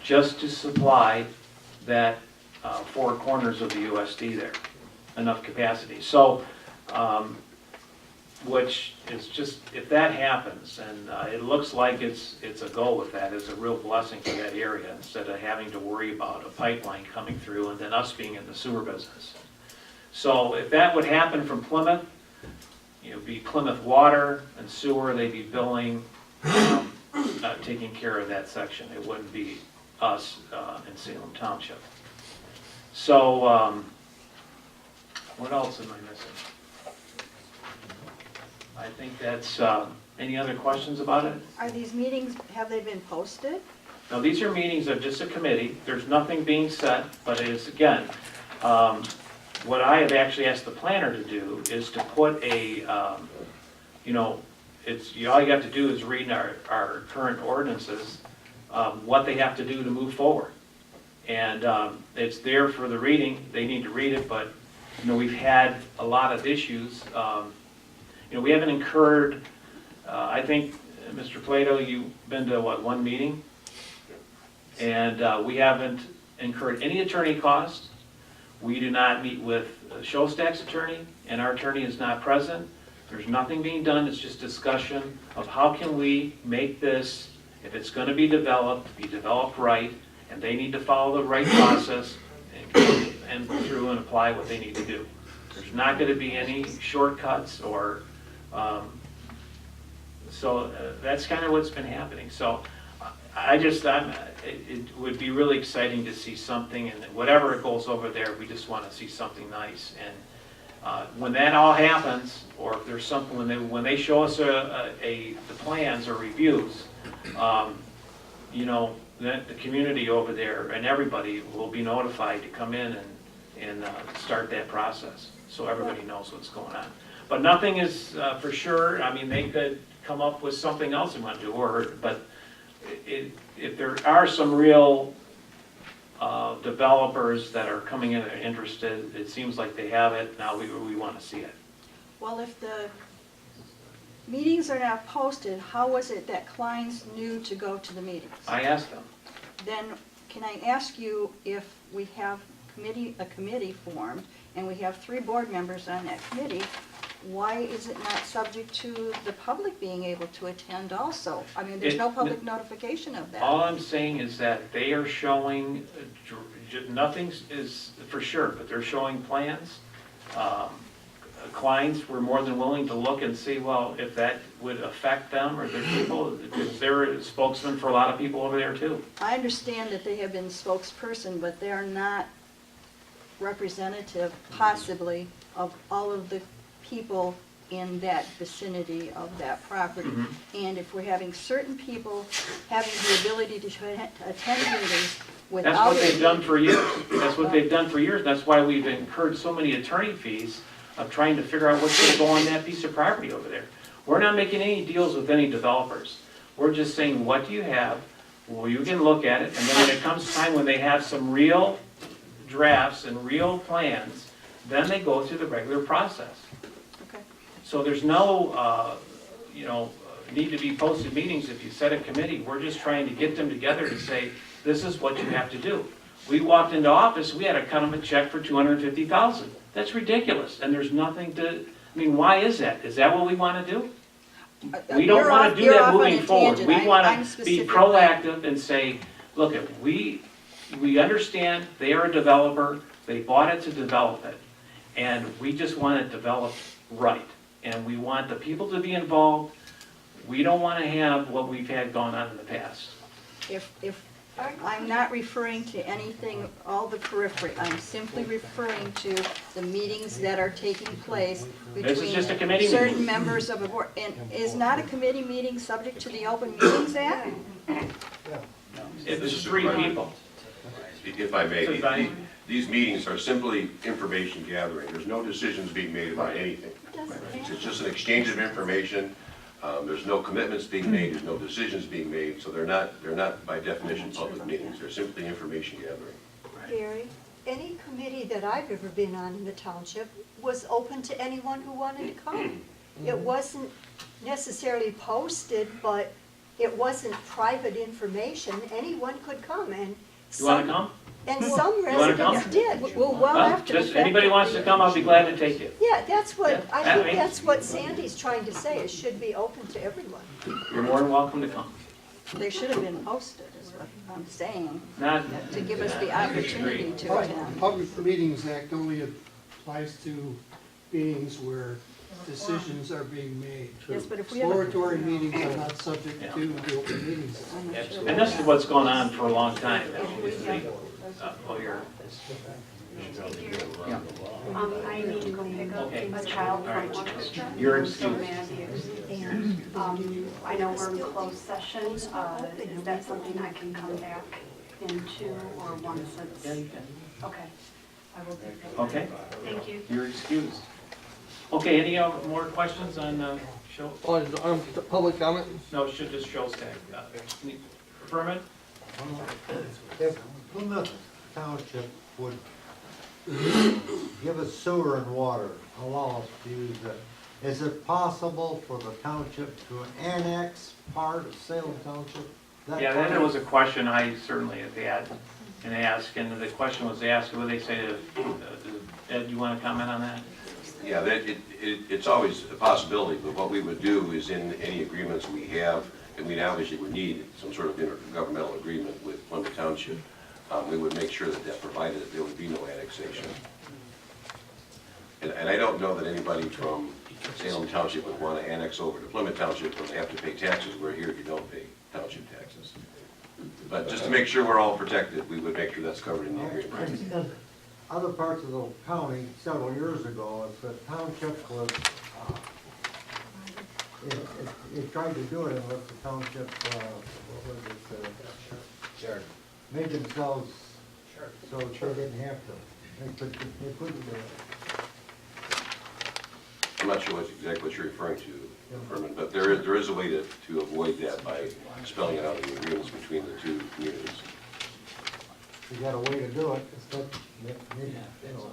just to supply that four corners of the USD there, enough capacity. So which is just, if that happens, and it looks like it's a go with that, it's a real blessing for that area, instead of having to worry about a pipeline coming through and then us being in the sewer business. So if that would happen from Plymouth, be Plymouth Water and Sewer, they'd be billing, taking care of that section. It wouldn't be us in Salem Township. So, what else am I missing? I think that's, any other questions about it? Are these meetings, have they been posted? Now, these are meetings of just a committee. There's nothing being set, but it is, again, what I have actually asked the planner to do is to put a, all you have to do is read our current ordinances, what they have to do to move forward. And it's there for the reading. They need to read it, but, we've had a lot of issues. We haven't incurred, I think, Mr. Plato, you've been to, one meeting? And we haven't incurred any attorney costs. We do not meet with Showstack's attorney, and our attorney is not present. There's nothing being done, it's just discussion of how can we make this, if it's gonna be developed right, and they need to follow the right process and go through and apply what they need to do. There's not gonna be any shortcuts or, that's kind of what's been happening. So it would be really exciting to see something, and whatever it goes over there, we just want to see something nice. And when that all happens, or if there's something, when they show us the plans or reviews, the community over there and everybody will be notified to come in and start that process, so everybody knows what's going on. But nothing is for sure. I mean, they could come up with something else they want to do, but if there are some real developers that are coming in and are interested, it seems like they have it. Now we want to see it. Well, if the meetings are not posted, how was it that Kleins knew to go to the meetings? I asked them. Then can I ask you, if we have a committee formed and we have 3 board members on that committee, why is it not subject to the public being able to attend also? I mean, there's no public notification of that. All I'm saying is that they are showing, nothing is for sure, but they're showing plans. Clients were more than willing to look and see, well, if that would affect them or their people, because they're a spokesman for a lot of people over there too. I understand that they have been spokesperson, but they are not representative, possibly, of all of the people in that vicinity of that property. And if we're having certain people having the ability to attend meetings without... That's what they've done for years. That's what they've done for years. That's why we've incurred so many attorney fees of trying to figure out what's going to go on that piece of property over there. We're not making any deals with any developers. We're just saying, what do you have? Well, you can look at it, and then when it comes time when they have some real drafts and real plans, then they go through the regular process. Okay. So there's no, need to be posted meetings if you set a committee. We're just trying to get them together to say, this is what you have to do. We walked into office, we had to cut them a check for $250,000. That's ridiculous, and there's nothing to, why is that? Is that what we want to do? We don't want to do that moving forward. We want to be proactive and say, look, we understand they are a developer, they bought it to develop it, and we just want it developed right. And we want the people to be involved. We don't want to have what we've had going on in the past. If I'm not referring to anything, all the periphery, I'm simply referring to the meetings that are taking place This is just a committee between certain meeting. members of a board. And is not a committee meeting subject to the Open Meetings Act? It was 3 people. If I may, these meetings are simply information gathering. There's no decisions being made about anything. It's just an exchange of information. There's no commitments being made, there's no decisions being made, so they're not by definition public meetings. They're simply information gathering. Gary, any committee that I've ever been on in the township was open to anyone who wanted to come. It wasn't necessarily posted, but it wasn't private information. Anyone could come, and You want to come? And some You wanna come? residents did. Well, Huh? after the Just, fact. anybody wants to come, I'll be glad to take you. Yeah, that's what, Yeah, I that think way. that's what Sandy's trying to say, it should be open to everyone. You're more than welcome to come. They should have been posted, is what I'm saying, Not, to give us the opportunity to attend. Public Meetings Act only applies to meetings where decisions are being made. Yes, but if we have a- Exploratory meetings are not subject to the Open Meetings Act. I'm not sure. and this is what's going on for a long time. Oh, you're, I need to go pick up a child from orchestra. You're So excused. may I be excused? I know we're in closed session. Is that something I can come back into or once it's? Yeah, you can. Okay. I will take that. Okay, Thank you. you're excused. Okay, any more questions on show? Public comment? No, it should just show stack. Furman? If Plymouth Township would give us sewer and water, allow us to use it, is it possible for the township to annex part of Salem Township? Yeah, then there was a question I certainly have had and asked, and the question was asked, what they say, Ed, you want to comment on that? Yeah, it's always a possibility, but what we would do is in any agreements we have, and we obviously would need some sort of intergovernmental agreement with Plymouth Township, we would make sure that provided that there would be no annexation. And I don't know that anybody from Salem Township would want to annex over to Plymouth Township when they have to pay taxes, where here you don't pay township taxes. But just to make sure we're all protected, we would make sure that's covered in the agreement. In other parts of the county, several years ago, if the township was, it tried to do it unless the township, what was it? Made themselves so they didn't have to. They couldn't do it. I'm not sure exactly what you're referring to, Furman, but there is a way to avoid that by spelling it out in the agreements between the two communities. We got a way to do it, it's not, maybe, you know.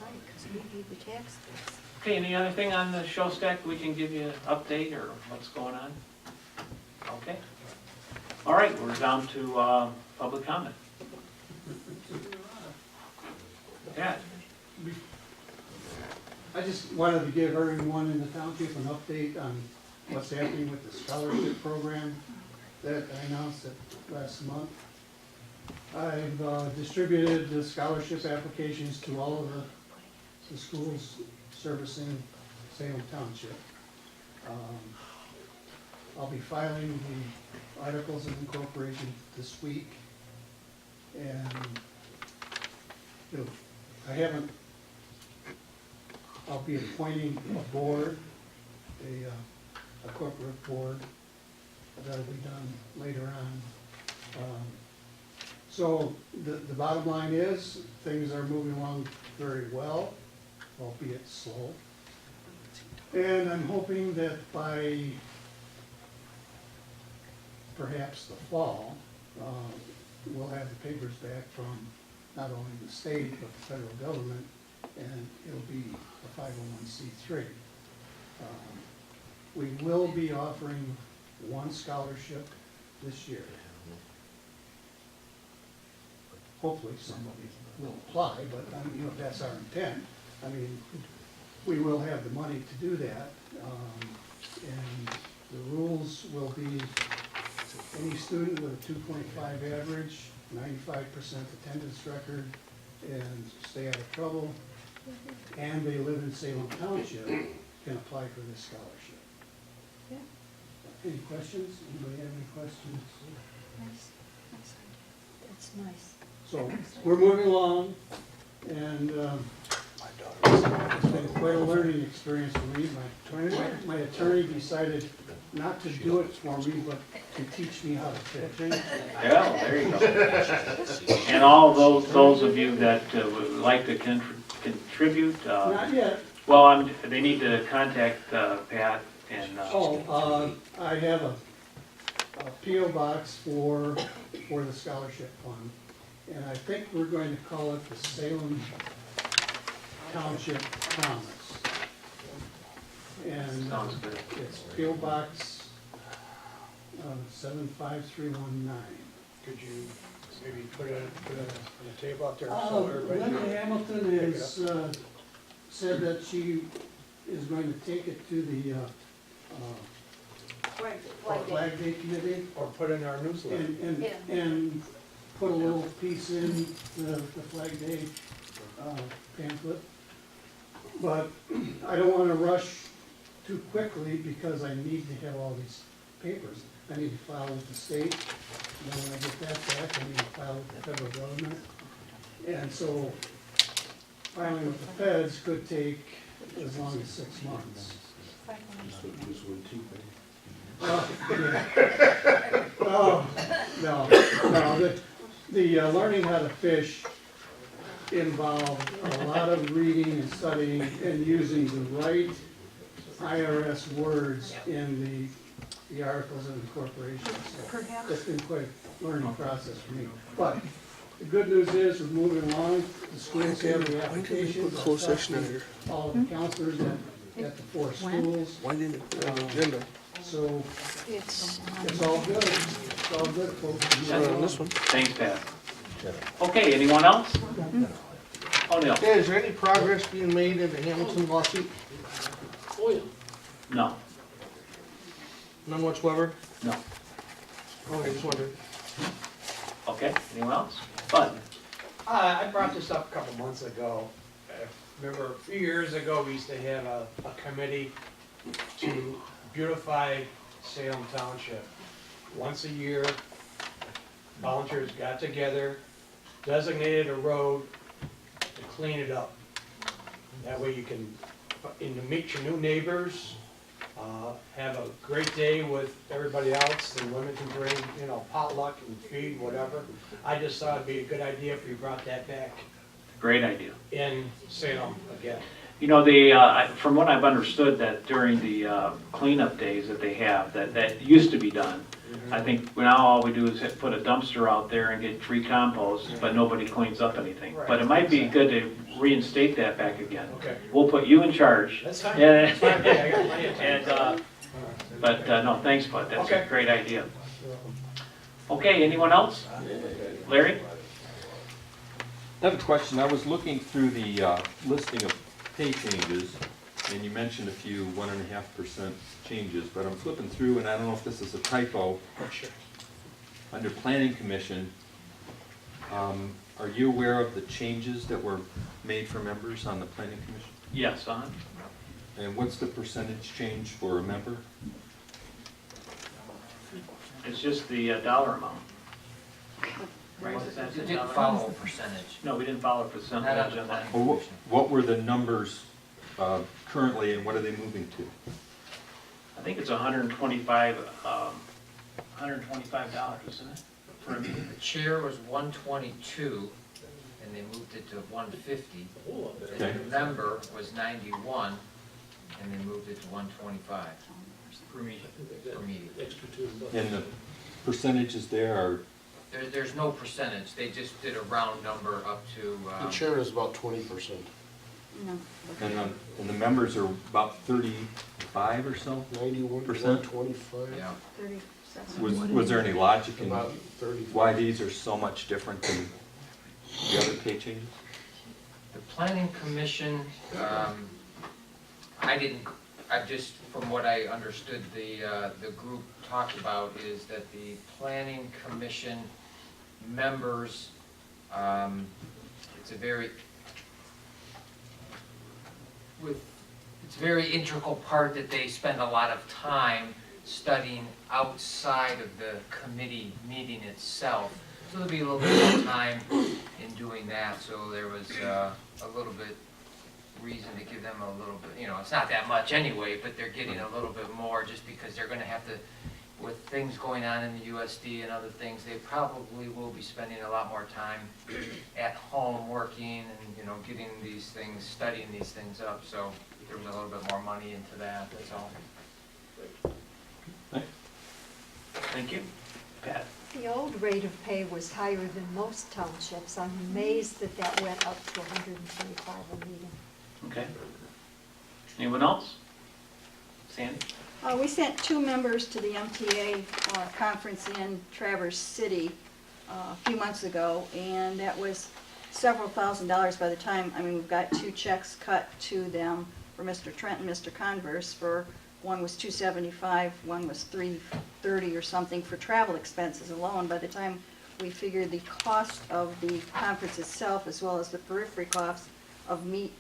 Right, 'cause we pay the tax base. Okay, any other thing on the show stack we can give you an update or what's going on? Okay. All right, we're down to public comment. Pat? I just wanted to give everyone in the township an update on what's happening with the scholarship program that I announced last month. I've distributed the scholarship applications to all of the schools servicing Salem Township. I'll be filing the articles of incorporation this week, and I'll be appointing a board, a corporate board, that'll be done later on. So the bottom line is, things are moving along very well, albeit slow. And I'm hoping that by perhaps the fall, we'll have the papers back from not only the state, but the federal government, and it'll be a 501c3. We will be offering one scholarship this year. Hopefully somebody will apply, but that's our intent. I mean, we will have the money to do that, and the rules will be any student with a 2.5 average, 95% attendance record, and stay out of trouble, and they live in Salem Township, can apply for this scholarship. Yeah. Any questions? Anybody have any questions? Nice. That's nice. So, we're moving along, and it's been quite a learning experience for me. My attorney decided not to do it for me, but to teach me how to fish. Yeah, there you go. And all those of you that would like to contribute, Not yet. well, they need to contact Pat and. I have a P.O. box for the scholarship fund, and I think we're going to call it the Salem Township Promise. And Sounds good. it's P.O. Box 75319. Could you Maybe put a tape out there so everybody Linda can Hamilton pick it has, said that she is going to take it to the, Flag Day Committee or put in our newsletter. and put a little piece in the Flag Day pamphlet. But I don't wanna rush too quickly because I need to have all these papers. I need to file with the state, and then when I get that back, I need to file with the federal government. And so filing with the feds could take as long as 6 months. Well, yeah. Oh, no, the learning how to fish involved a lot of reading and studying and using the right IRS words in the articles of incorporation. So it's been quite a learning process for me. But the good news is we're moving along. The schools have the applications. Closed session in here. All of the counselors at the 4 schools. Why didn't it put it on the agenda? So It's, it's all good. It's all good, folks. On this one. Thanks, Pat. Okay, anyone else? Oh, no. Okay, is there any progress being made in the Hamilton lawsuit? No, None whatsoever? no. Okay, just wondered. Okay, anyone else? Bud? I brought this up a couple months ago. Remember, a few years ago, we used to have a committee to beautify Salem Township. Once a year, volunteers got together, designated a road to clean it up. That way you can, and to meet your new neighbors, have a great day with everybody else, and women can bring, potluck and feed, whatever. I just thought it'd be a good idea if we brought that back Great idea. in Salem again. You know, from what I've understood, that during the cleanup days that they have, that used to be done. I think now all we do is put a dumpster out there and get free compost, but nobody cleans up anything. But it might be good to reinstate that back again. Okay. We'll put you in charge. That's fine. Yeah. That's fine. Yeah, I got plenty of time. But no, thanks, Bud. That's a Okay. great idea. Okay, anyone else? Larry? I have a question. I was looking through the listing of pay changes, and you mentioned a few 1.5% changes, but I'm flipping through, and I don't know if this is a typo. Sure. Under Planning Commission, are you aware of the changes that were made for members on the Planning Commission? Yes, And what's the percentage change for a member? It's just the dollar amount. Right, What is that, you the didn't dollar follow amount? a percentage. No, we didn't follow a percentage Not on on the that. planning. Or what were the numbers currently, and what are they moving to? I think it's $125, isn't it? For a meeting? The chair was 122, and they moved it to 150. Okay. And the member was 91, and they moved it to 125 per meeting. And the percentages there are, There's no percentage, they just did a round number up to. The chair is about 20%. no. and the members are about 35 or so? 91 to Percent? 125. Yeah. 37. Was there any logic in About 35. why these are so much different than the other pay changes? The planning commission, I just, from what I understood, the group talked about is that the planning commission members, it's a very integral part that they spend a lot of time studying outside of the committee meeting itself. So there'll be a little bit more time in doing that, so there was a little bit reason to give them a little bit, it's not that much anyway, but they're getting a little bit more just because they're gonna have to, with things going on in the USD and other things, they probably will be spending a lot more time at home working and, getting these things, studying these things up, so there was a little bit more money into that, that's all. Thank you. Pat? The old rate of pay was higher than most townships. I'm amazed that that went up to 125 a meeting. Okay. Anyone else? Sandy? We sent 2 members to the MTA conference in Traverse City. a few months ago, and that was several $1,000s by the time, I mean, we've got 2 checks cut to them for Mr. Trent and Mr. Converse for, one was $275, one was $330 or something for travel expenses alone. By the time we figured the cost of the conference itself, as well as the periphery costs of meat,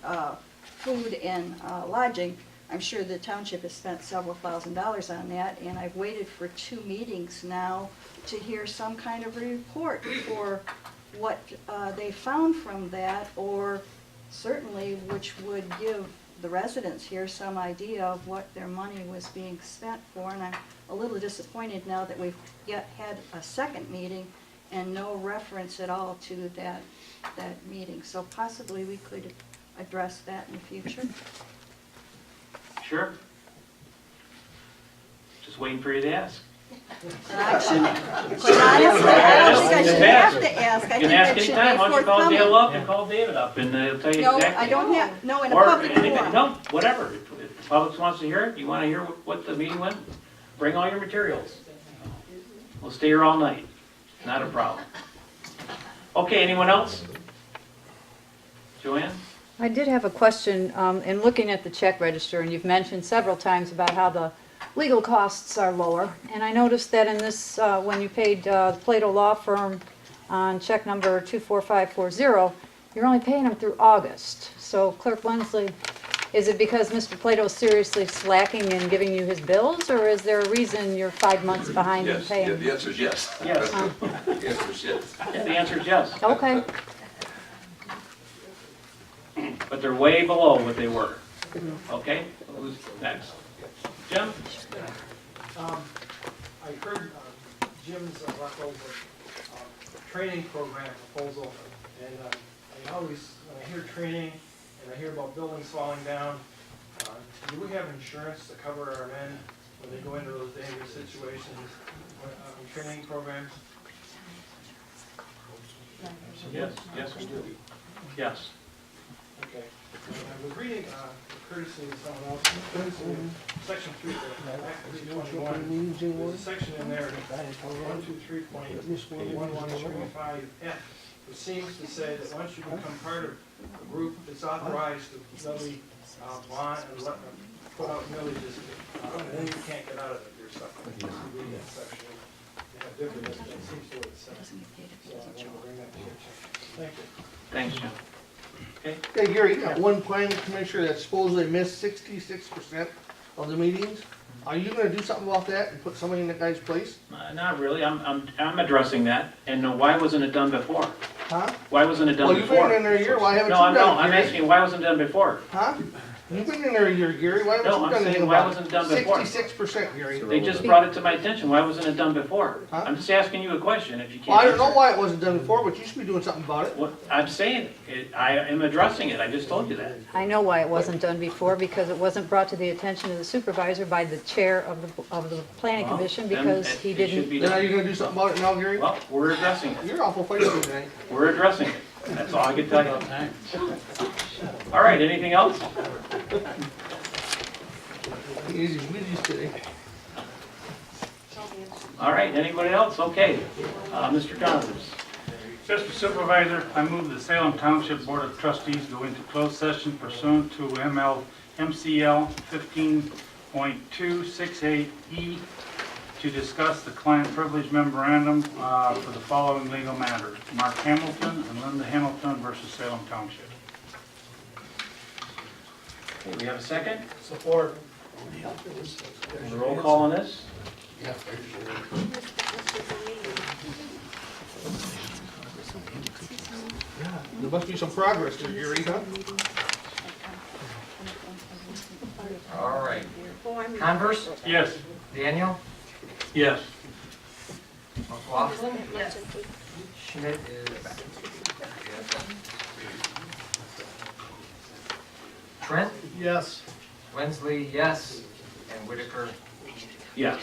food and lodging, I'm sure the township has spent several $1,000s on that, and I've waited for 2 meetings now to hear some kind of report for what they found from that, or certainly which would give the residents here some idea of what their money was being spent for. And I'm a little disappointed now that we've yet had a second meeting and no reference at all to that meeting. So possibly we could address that in the future. Sure. Just waiting for you to ask. Quite honestly, I don't think I should have to ask. I You think can that ask should be anytime. Why don't you call forthcoming. Dale up and call David up and they'll tell you No, exactly. I don't have, no, in a Or public anything, forum. no, whatever. If the public wants to hear it, you want to hear what the meeting went, bring all your materials. We'll stay here all night. Not a problem. Okay, anyone else? Joanne? I did have a question, in looking at the check register, and you've mentioned several times about how the legal costs are lower. And I noticed that in this, when you paid Plato Law Firm on check number 24540, you're only paying them through August. So Clerk Wensley, is it because Mr. Plato's seriously slacking in giving you his bills, or is there a reason you're 5 months behind in Yes, paying? the answer is yes. Yes. The answer is yes. Yeah, the answer is yes. Okay. But they're way below what they were. Okay? Who's next? Jim? I heard Jim's leftover training program proposal, and I always, when I hear training and I hear about buildings falling down, do we have insurance to cover our men when they go into those dangerous situations, training programs? Yes, yes, we do. Yes. Okay. I was reading, courtesy of someone else, section 3, Act 321, there's a section in there, 123.1135F, which seems to say that once you become part of a group that's authorized to levy bond and put out millages, then you can't get out of it yourself. You read that section, you have different, that seems to what it says. So I want to bring that to your attention. Thank you. Thanks, Jim. Okay? Hey, Gary, you got one planning commissioner that supposedly missed 66% of the meetings. Are you gonna do something about that and put somebody in that guy's place? Not really. I'm addressing that. And why wasn't it done before? Huh? Why wasn't it done Well, before? you've been in there a year, why haven't you No, done it, I'm Gary? asking, why wasn't it done before? Huh? You've been in there a year, Gary, why haven't No, you I'm done anything saying, why about it? wasn't it done before? 66%, Gary. They just brought it to my attention. Why wasn't it done before? Huh? I'm just asking you a question if you can't Well, I don't know answer. why it wasn't done before, but you should be doing something about it. What, I'm saying, I am addressing it. I just told you that. I know why it wasn't done before, because it wasn't brought to the attention of the supervisor by the chair of the planning Well, commission, then because it he should didn't. be Then are done. you gonna do something about it now, Gary? Well, we're addressing it. You're awful feisty tonight. We're addressing it. That's all I can tell you. All right, anything else? Easy, Wheaties today. All right, anybody else? Okay. Mr. Converse. Mr. Supervisor, I move the Salem Township Board of Trustees go into closed session pursuant to MCL 15.268E to discuss the client privilege memorandum for the following legal matters: Mark Hamilton and Linda Hamilton versus Salem Township. Okay, we have a second? Support. The roll call on this? There must be some progress there, Gary, huh? All right. Converse? Yes. Daniel? Yes. McLaughlin? Yes. Schmidt is back. Trent? Yes. Wensley, yes. And Whitaker? Yes.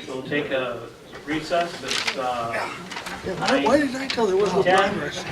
So we'll take a recess. It's Why didn't I tell there was no 10. progress?